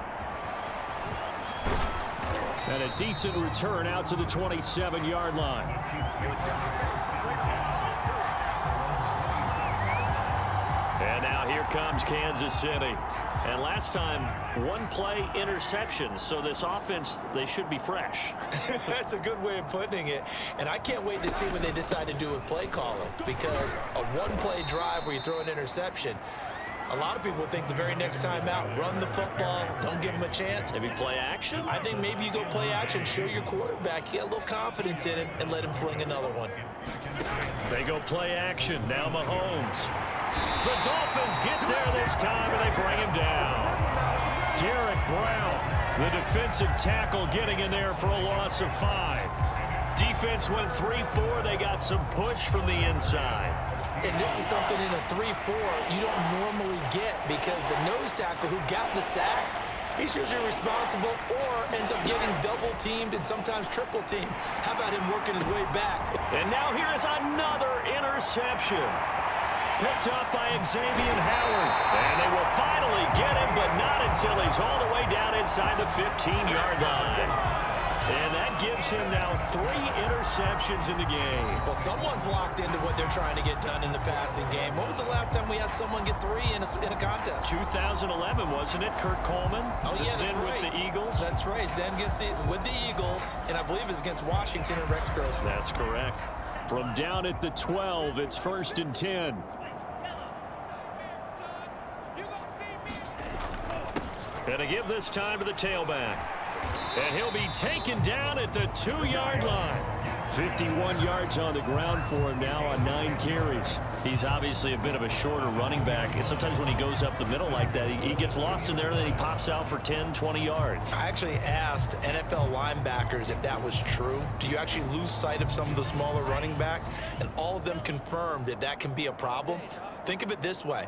Speaker 5: And a decent return out to the 27-yard line.
Speaker 2: And now here comes Kansas City. And last time, one play interceptions. So this offense, they should be fresh.
Speaker 3: That's a good way of putting it. And I can't wait to see what they decide to do with play calling. Because a one-play drive where you throw an interception, a lot of people think the very next time out, run the football, don't give them a chance.
Speaker 2: Maybe play action?
Speaker 3: I think maybe you go play action, show your quarterback, get a little confidence in him, and let him fling another one.
Speaker 2: They go play action. Now Mahomes. The Dolphins get there this time, and they bring him down.
Speaker 5: Derek Brown, the defensive tackle, getting in there for a loss of 5.
Speaker 2: Defense went 3-4. They got some push from the inside.
Speaker 3: And this is something in a 3-4 you don't normally get because the nose tackle who got the sack, he's usually responsible or ends up getting double-teamed and sometimes triple-teamed. How about him working his way back?
Speaker 2: And now here is another interception. Picked up by Xavier Howard. And they will finally get him, but not until he's all the way down inside the 15-yard line. And that gives him now 3 interceptions in the game.
Speaker 3: Well, someone's locked into what they're trying to get done in the passing game. When was the last time we had someone get 3 in a contest?
Speaker 2: 2011, wasn't it? Kurt Coleman?
Speaker 3: Oh, yeah, that's right.
Speaker 2: With the Eagles?
Speaker 3: That's right. Then with the Eagles, and I believe it's against Washington and Rex Grossman.
Speaker 2: That's correct.
Speaker 5: From down at the 12, it's 1st and 10.
Speaker 2: And to give this time to the tailback. And he'll be taken down at the 2-yard line.
Speaker 5: 51 yards on the ground for him now on 9 carries.
Speaker 2: He's obviously a bit of a shorter running back. And sometimes when he goes up the middle like that, he gets lost in there and then he pops out for 10, 20 yards.
Speaker 3: I actually asked NFL linebackers if that was true. Do you actually lose sight of some of the smaller running backs? And all of them confirmed that that can be a problem. Think of it this way.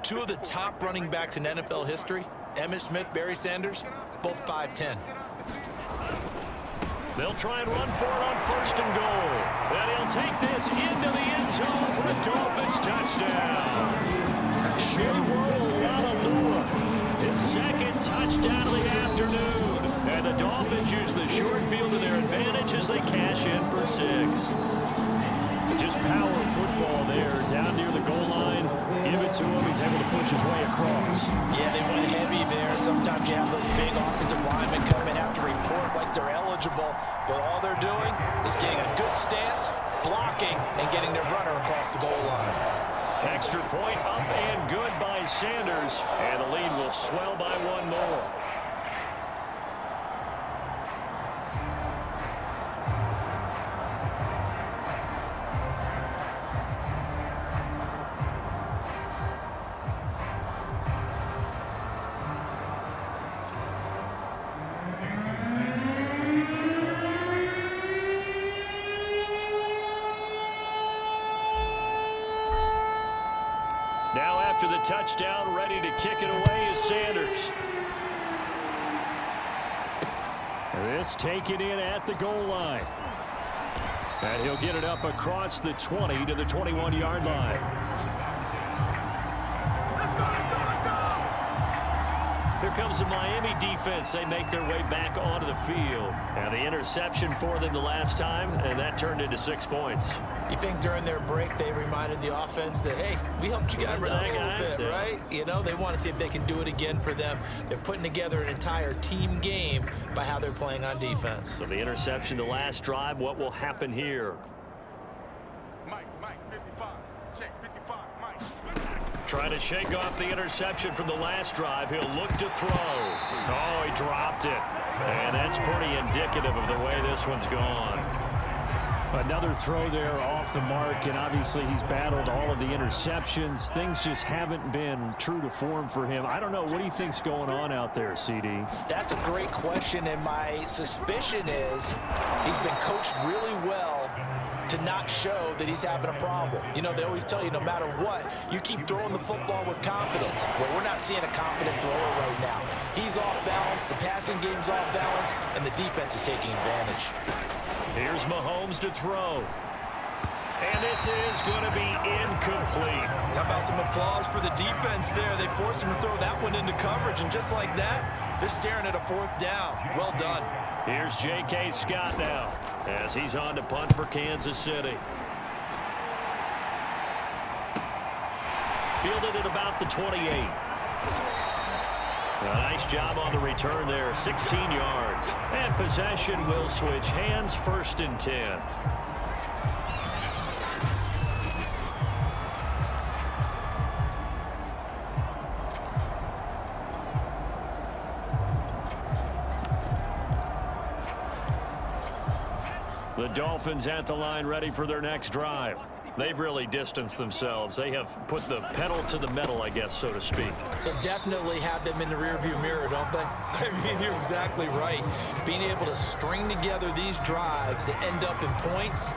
Speaker 3: 2 of the top running backs in NFL history, Emmitt Smith, Barry Sanders, both 5'10".
Speaker 2: They'll try and run for it on 1st and goal. And he'll take this into the end zone for a Dolphins touchdown. Shea his 2nd touchdown of the afternoon. And the Dolphins use the short field to their advantage as they cash in for 6.
Speaker 5: Just power football there, down near the goal line. Give it to him. He's able to push his way across.
Speaker 3: Yeah, they went heavy there. Sometimes you have those big offensive linemen come in have to report like they're eligible, but all they're doing is getting a good stance, blocking, and getting their runner across the goal line.
Speaker 2: Extra point up and good by Sanders, and the lead will swell by 1 more. Now after the touchdown, ready to kick it away is Sanders.
Speaker 5: This taken in at the goal line. And he'll get it up across the 20 to the 21-yard line.
Speaker 2: Here comes the Miami defense. They make their way back onto the field. Now the interception for them the last time, and that turned into 6 points.
Speaker 3: You think during their break they reminded the offense that, hey, we helped you guys out a little bit, right? You know, they want to see if they can do it again for them. They're putting together an entire team game by how they're playing on defense.
Speaker 2: So the interception the last drive, what will happen here?
Speaker 6: Mike, 55. Check, 55, Mike.
Speaker 2: Trying to shake off the interception from the last drive. He'll look to throw. Oh, he dropped it. And that's pretty indicative of the way this one's gone.
Speaker 5: Another throw there off the mark, and obviously he's battled all of the interceptions. Things just haven't been true to form for him. I don't know. What do you think's going on out there, CD?
Speaker 3: That's a great question, and my suspicion is he's been coached really well to not show that he's having a problem. You know, they always tell you no matter what, you keep throwing the football with confidence. Well, we're not seeing a confident thrower right now. He's off balance, the passing game's off balance, and the defense is taking advantage.
Speaker 2: Here's Mahomes to throw. And this is going to be incomplete.
Speaker 3: How about some applause for the defense there? They forced him to throw that one into coverage, and just like that, they're staring at a 4th down. Well done.
Speaker 2: Here's J.K. Scott now as he's on to punt for Kansas City. Fielded at about the 28. A nice job on the return there, 16 yards. And possession will switch hands, 1st and 10. The Dolphins at the line ready for their next drive. They've really distanced themselves. They have put the pedal to the metal, I guess, so to speak.
Speaker 3: So definitely have them in the rearview mirror, don't they? I mean, you're exactly right. Being able to string together these drives that end up in points,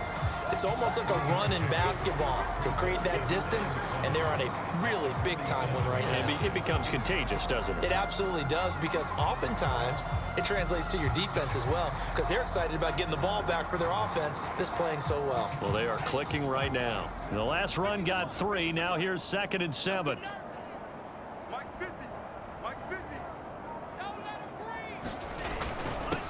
Speaker 3: it's almost like a run in basketball to create that distance, and they're on a really big-time one right now.
Speaker 2: It becomes contagious, doesn't it?
Speaker 3: It absolutely does, because oftentimes it translates to your defense as well, because they're excited about getting the ball back for their offense that's playing so well.
Speaker 2: Well, they are clicking right now. The last run got 3. Now here's 2nd and 7.
Speaker 6: Mike's 50. Mike's 50. Don't let him breathe.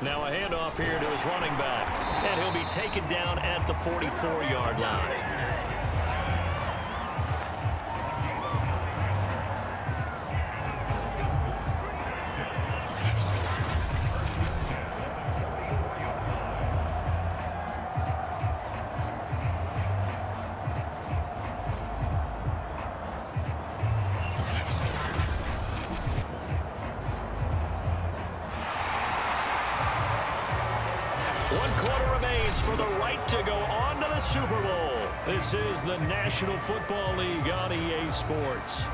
Speaker 2: Now a handoff here to his running back. And he'll be taken down at the 44-yard line. For the right to go on to the Super Bowl. This is the National Football League on EA Sports.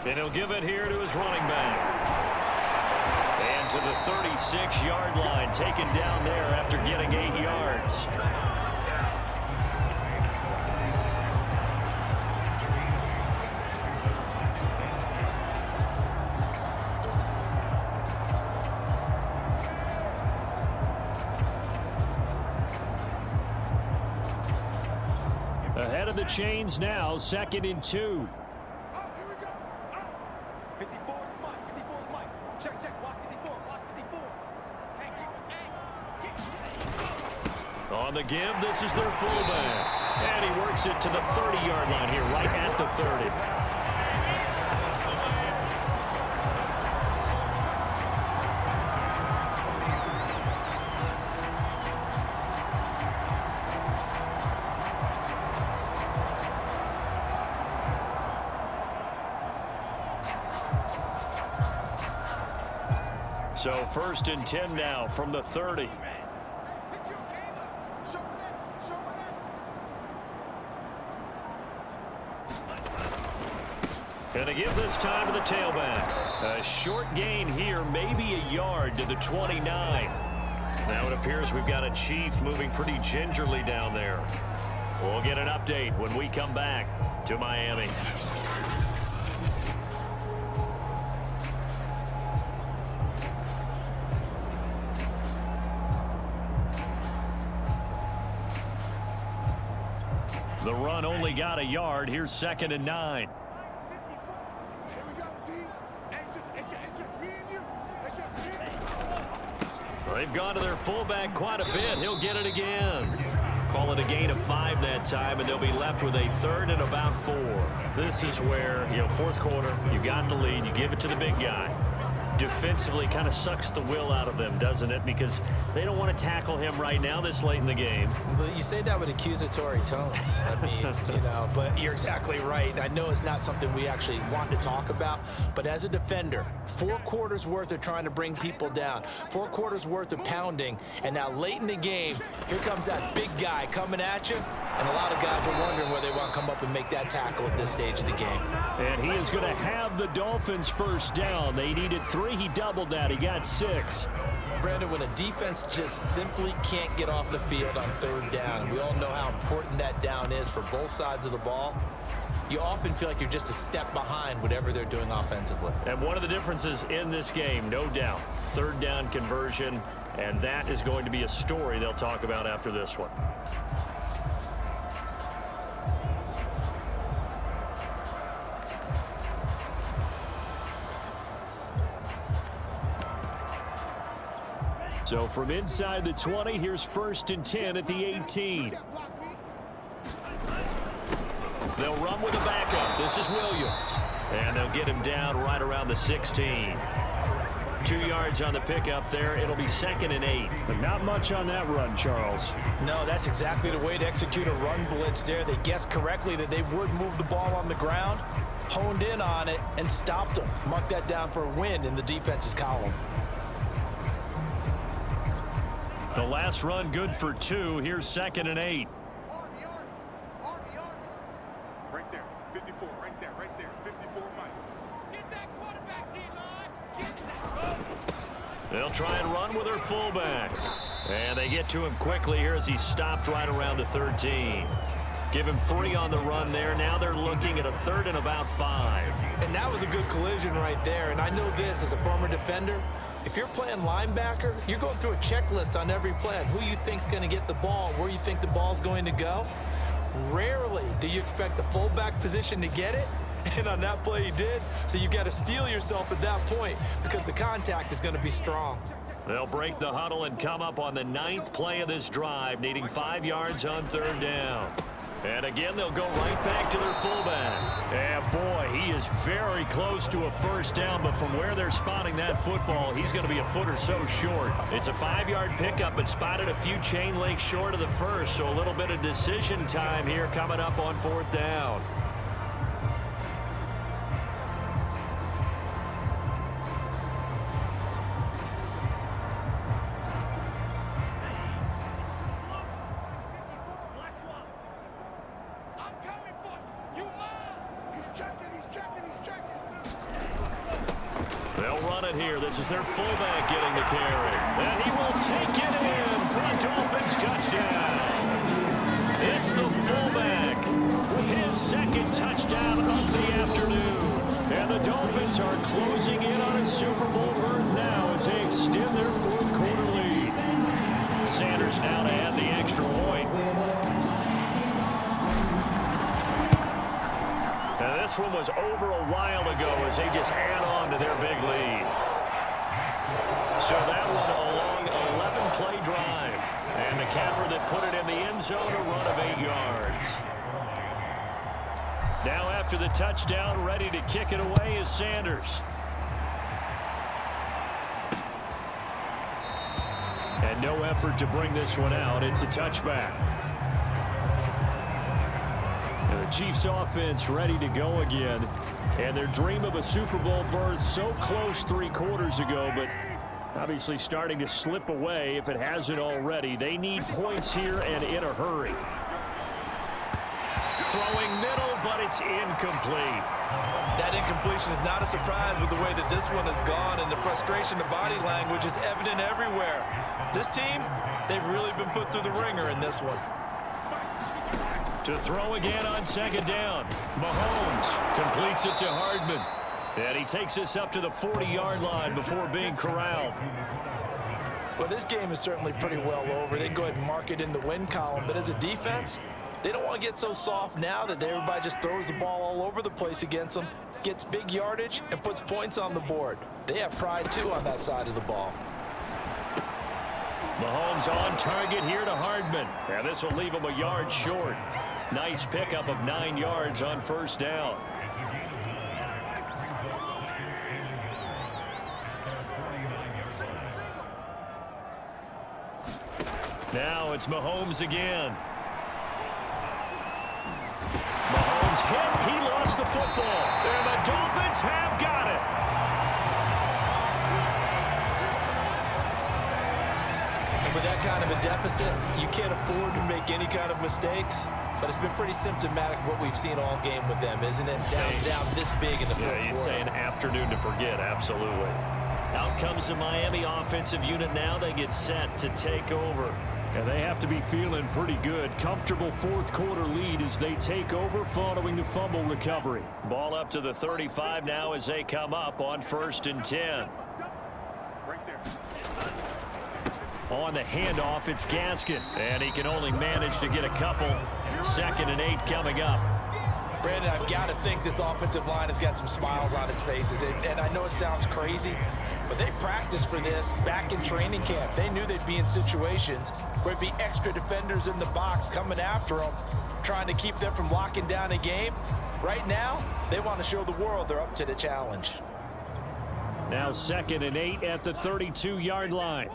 Speaker 2: And he'll give it here to his running back. And to the 36-yard line, taken down there after getting 8 yards. Ahead of the chains now, 2nd and 2. On the give, this is their fullback. And he works it to the 30-yard line here, right at the 30. So 1st and 10 now from the 30. Going to give this time to the tailback. A short gain here, maybe a yard to the 29. Now it appears we've got a Chief moving pretty gingerly down there. We'll get an update when we come back to Miami. The run only got a yard. Here's 2nd and 9.
Speaker 6: Here we go, D. It's just me and you. It's just me.
Speaker 2: They've gone to their fullback quite a bit. He'll get it again. Call it a gain of 5 that time, and they'll be left with a 3rd and about 4. This is where, fourth quarter, you got the lead, you give it to the big guy. Defensively kind of sucks the will out of them, doesn't it? Because they don't want to tackle him right now this late in the game.
Speaker 3: But you say that with accusatory tones. I mean, but you're exactly right. I know it's not something we actually want to talk about, but as a defender, 4 quarters worth of trying to bring people down, 4 quarters worth of pounding, and now late in the game, here comes that big guy coming at you, and a lot of guys are wondering where they want to come up and make that tackle at this stage of the game.
Speaker 5: And he is going to have the Dolphins first down. They needed 3. He doubled that. He got 6.
Speaker 3: Brandon, when a defense just simply can't get off the field on 3rd down, and we all know how important that down is for both sides of the ball, you often feel like you're just a step behind whatever they're doing offensively.
Speaker 2: And one of the differences in this game, no doubt, 3rd down conversion, and that is going to be a story they'll talk about after this one.
Speaker 5: So from inside the 20, here's 1st and 10 at the 18.
Speaker 2: They'll run with a backup. This is Williams. And they'll get him down right around the 16. 2 yards on the pickup there. It'll be 2nd and 8.
Speaker 5: But not much on that run, Charles.
Speaker 3: No, that's exactly the way to execute a run blitz there. They guessed correctly that they would move the ball on the ground, honed in on it, and stopped them. Mark that down for a win in the defense's column.
Speaker 2: The last run good for 2. Here's 2nd and 8.
Speaker 6: Right there, 54, right there, 54, Mike.
Speaker 7: Get that quarterback, D-line.
Speaker 2: They'll try and run with their fullback. And they get to him quickly here as he stopped right around the 13. Give him 3 on the run there. Now they're looking at a 3rd and about 5.
Speaker 3: And that was a good collision right there. And I know this as a former defender. If you're playing linebacker, you're going through a checklist on every play on who you think's going to get the ball, where you think the ball's going to go. Rarely do you expect the fullback position to get it. And on that play he did. So you got to steel yourself at that point because the contact is going to be strong.
Speaker 2: They'll break the huddle and come up on the 9th play of this drive, needing 5 yards on 3rd down. And again, they'll go right back to their fullback.
Speaker 5: And boy, he is very close to a first down, but from where they're spotting that football, he's going to be a foot or so short.
Speaker 2: It's a 5-yard pickup, but spotted a few chain links short of the first, so a little bit of decision time here coming up on 4th down. They'll run it here. This is their fullback getting the carry. And he will take it in for a Dolphins touchdown. It's the fullback with his 2nd touchdown of the afternoon. And the Dolphins are closing in on a Super Bowl berth now as they extend their 4th quarter lead. Sanders now to add the extra point. And this one was over a while ago as they just add on to their big lead. So that one a long 11-play drive. And the capper that put it in the end zone, a run of 8 yards. Now after the touchdown, ready to kick it away is Sanders. And no effort to bring this one out. It's a touchback. The Chiefs offense ready to go again, and their dream of a Super Bowl berth so close 3 quarters ago, but obviously starting to slip away if it hasn't already. They need points here and in a hurry. Throwing middle, but it's incomplete.
Speaker 3: That incompletion is not a surprise with the way that this one has gone, and the frustration, the body language is evident everywhere. This team, they've really been put through the ringer in this one.
Speaker 2: To throw again on 2nd down. Mahomes completes it to Hardman. And he takes us up to the 40-yard line before being corralled.
Speaker 3: Well, this game is certainly pretty well over. They go ahead and mark it in the win column. But as a defense, They don't want to get so soft now that everybody just throws the ball all over the place against them, gets big yardage, and puts points on the board. They have pride, too, on that side of the ball.
Speaker 2: Mahomes on target here to Hardman. And this will leave him a yard short. Nice pickup of 9 yards on first down. Now it's Mahomes again. Mahomes hit. He lost the football. And the Dolphins have got it.
Speaker 3: And with that kind of a deficit, you can't afford to make any kind of mistakes. But it's been pretty symptomatic of what we've seen all game with them, isn't it? Down this big in the fourth quarter.
Speaker 2: Yeah, you'd say an afternoon to forget. Absolutely. Out comes the Miami offensive unit now. They get set to take over.
Speaker 5: And they have to be feeling pretty good. Comfortable fourth quarter lead as they take over following the fumble recovery.
Speaker 2: Ball up to the 35 now as they come up on 1st and 10. On the handoff, it's Gaskin. And he can only manage to get a couple. 2nd and 8 coming up.
Speaker 3: Brandon, I've got to think this offensive line has got some smiles on its faces. And I know it sounds crazy, but they practiced for this back in training camp. They knew they'd be in situations where it'd be extra defenders in the box coming after them, trying to keep them from locking down a game. Right now, they want to show the world they're up to the challenge.
Speaker 5: Now 2nd and 8 at the 32-yard line.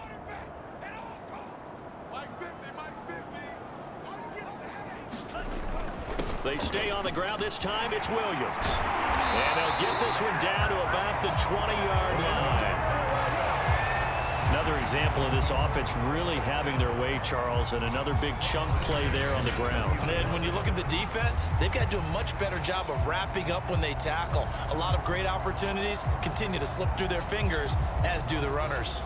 Speaker 2: They stay on the ground. This time it's Williams. And they'll get this one down to about the 20-yard line. Another example of this offense really having their way, Charles, and another big chunk play there on the ground.
Speaker 3: And then when you look at the defense, they've got to do a much better job of wrapping up when they tackle. A lot of great opportunities continue to slip through their fingers, as do the runners.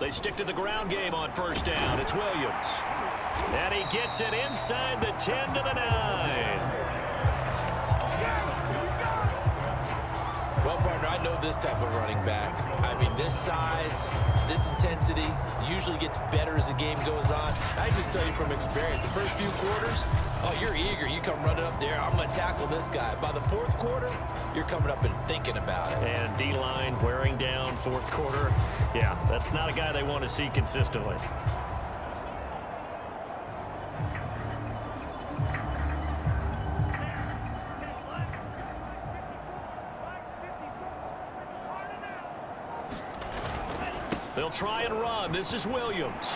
Speaker 2: They stick to the ground game on 1st down. It's Williams. And he gets it inside the 10 to the 9.
Speaker 3: Well, partner, I know this type of running back. I mean, this size, this intensity usually gets better as the game goes on. I just tell you from experience, the first few quarters, oh, you're eager. You come running up there. I'm going to tackle this guy. By the 4th quarter, you're coming up and thinking about it.
Speaker 2: And D-line wearing down 4th quarter. Yeah, that's not a guy they want to see consistently. They'll try and run. This is Williams.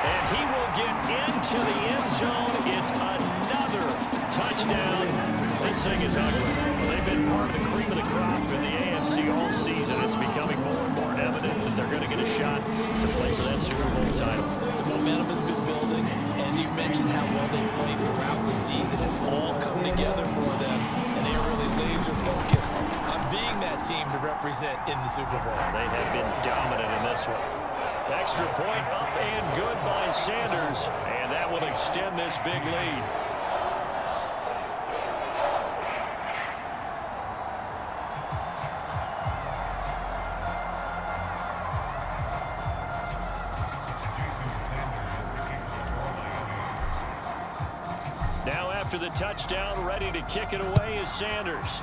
Speaker 2: And he will get into the end zone. It's another touchdown. This thing is ugly. They've been part of the cream of the crop in the AFC all season. It's becoming more and more evident that they're going to get a shot to play for that Super Bowl title.
Speaker 3: The momentum has been building, and you mentioned how well they've played throughout the season. It's all come together for them, and they're really laser focused on being that team to represent in the Super Bowl.
Speaker 2: They have been dominant in this one. Extra point up and good by Sanders, and that will extend this big lead. Now after the touchdown, ready to kick it away is Sanders.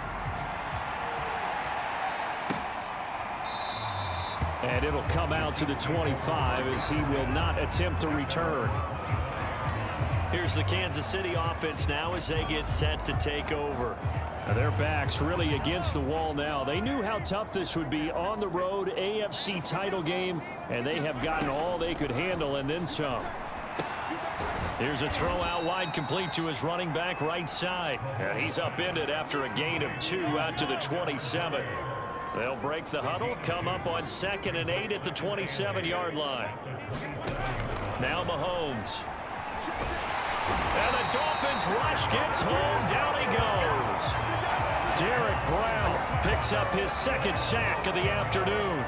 Speaker 5: And it'll come out to the 25 as he will not attempt to return.
Speaker 2: Here's the Kansas City offense now as they get set to take over.
Speaker 5: Now their backs really against the wall now. They knew how tough this would be on the road, AFC title game, and they have gotten all they could handle and then some.
Speaker 2: Here's a throw out wide, complete to his running back right side. And he's upended after a gain of 2 out to the 27. They'll break the huddle, come up on 2nd and 8 at the 27-yard line. Now Mahomes. And the Dolphins rush gets home. Down he goes. Derek Brown picks up his second sack of the afternoon.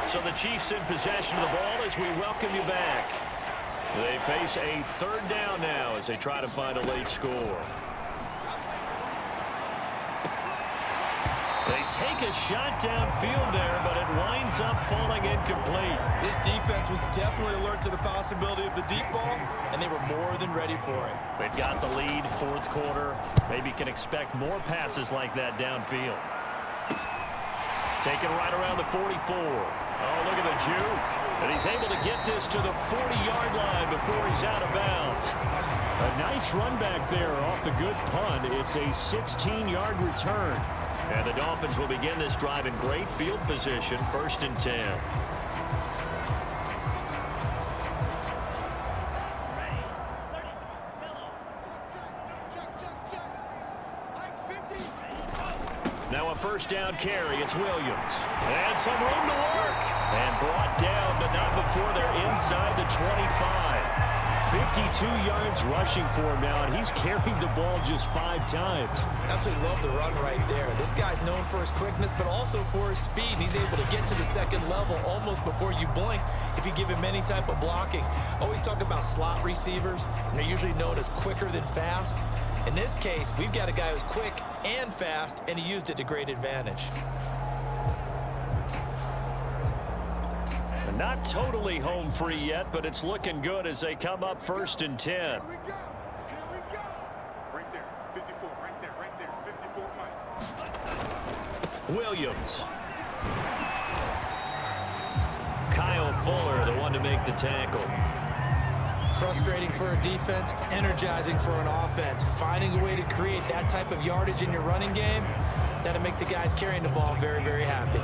Speaker 2: So the Chiefs in possession of the ball as we welcome you back. They face a third down now as they try to find a late score. They take a shot downfield there, but it winds up falling incomplete.
Speaker 3: This defense was definitely alert to the possibility of the deep ball, and they were more than ready for it.
Speaker 2: They've got the lead, fourth quarter. Maybe can expect more passes like that downfield. Taken right around the 44. Oh, look at the juke. And he's able to get this to the 40-yard line before he's out of bounds.
Speaker 5: A nice run back there off the good punt. It's a 16-yard return.
Speaker 2: And the Dolphins will begin this drive in great field position, 1st and 10. Now a first down carry. It's Williams. And some room to work. And brought down, but not before they're inside the 25.
Speaker 5: 52 yards rushing for him now, and he's carried the ball just 5 times.
Speaker 3: Absolutely love the run right there. This guy's known for his quickness, but also for his speed. And he's able to get to the second level almost before you blink if you give him any type of blocking. Always talk about slot receivers, and they're usually known as quicker than fast. In this case, we've got a guy who's quick and fast, and he used it to great advantage.
Speaker 2: Not totally home free yet, but it's looking good as they come up 1st and 10.
Speaker 6: Here we go. Here we go. Right there. 54. Right there. Right there. 54, Mike.
Speaker 2: Williams. Kyle Fuller, the one to make the tackle.
Speaker 3: Frustrating for a defense, energizing for an offense. Finding a way to create that type of yardage in your running game, that'll make the guys carrying the ball very, very happy.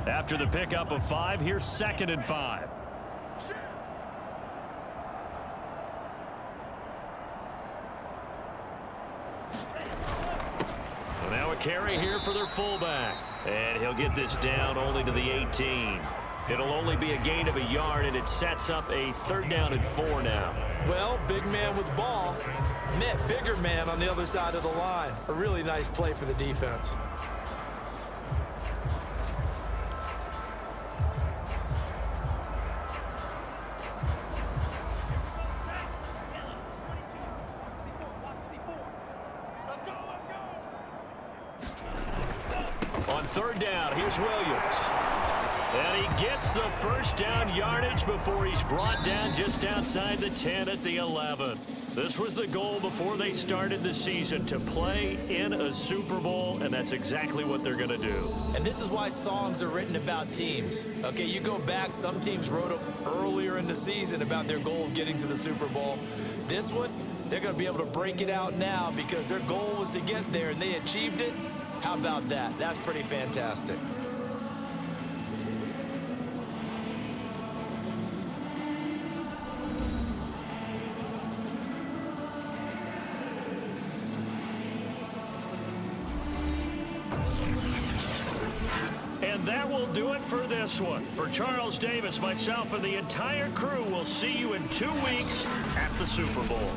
Speaker 2: After the pickup of 5, here's 2nd and 5. So now a carry here for their fullback. And he'll get this down only to the 18. It'll only be a gain of a yard, and it sets up a 3rd down and 4 now.
Speaker 3: Well, big man with ball met bigger man on the other side of the line. A really nice play for the defense.
Speaker 2: On 3rd down, here's Williams. And he gets the first down yardage before he's brought down just outside the 10 at the 11. This was the goal before they started the season, to play in a Super Bowl, and that's exactly what they're going to do.
Speaker 3: And this is why songs are written about teams. Okay, you go back, some teams wrote them earlier in the season about their goal of getting to the Super Bowl. This one, they're going to be able to break it out now because their goal was to get there, and they achieved it. How about that? That's pretty fantastic.
Speaker 2: And that will do it for this one. For Charles Davis, myself, and the entire crew, we'll see you in 2 weeks at the Super Bowl.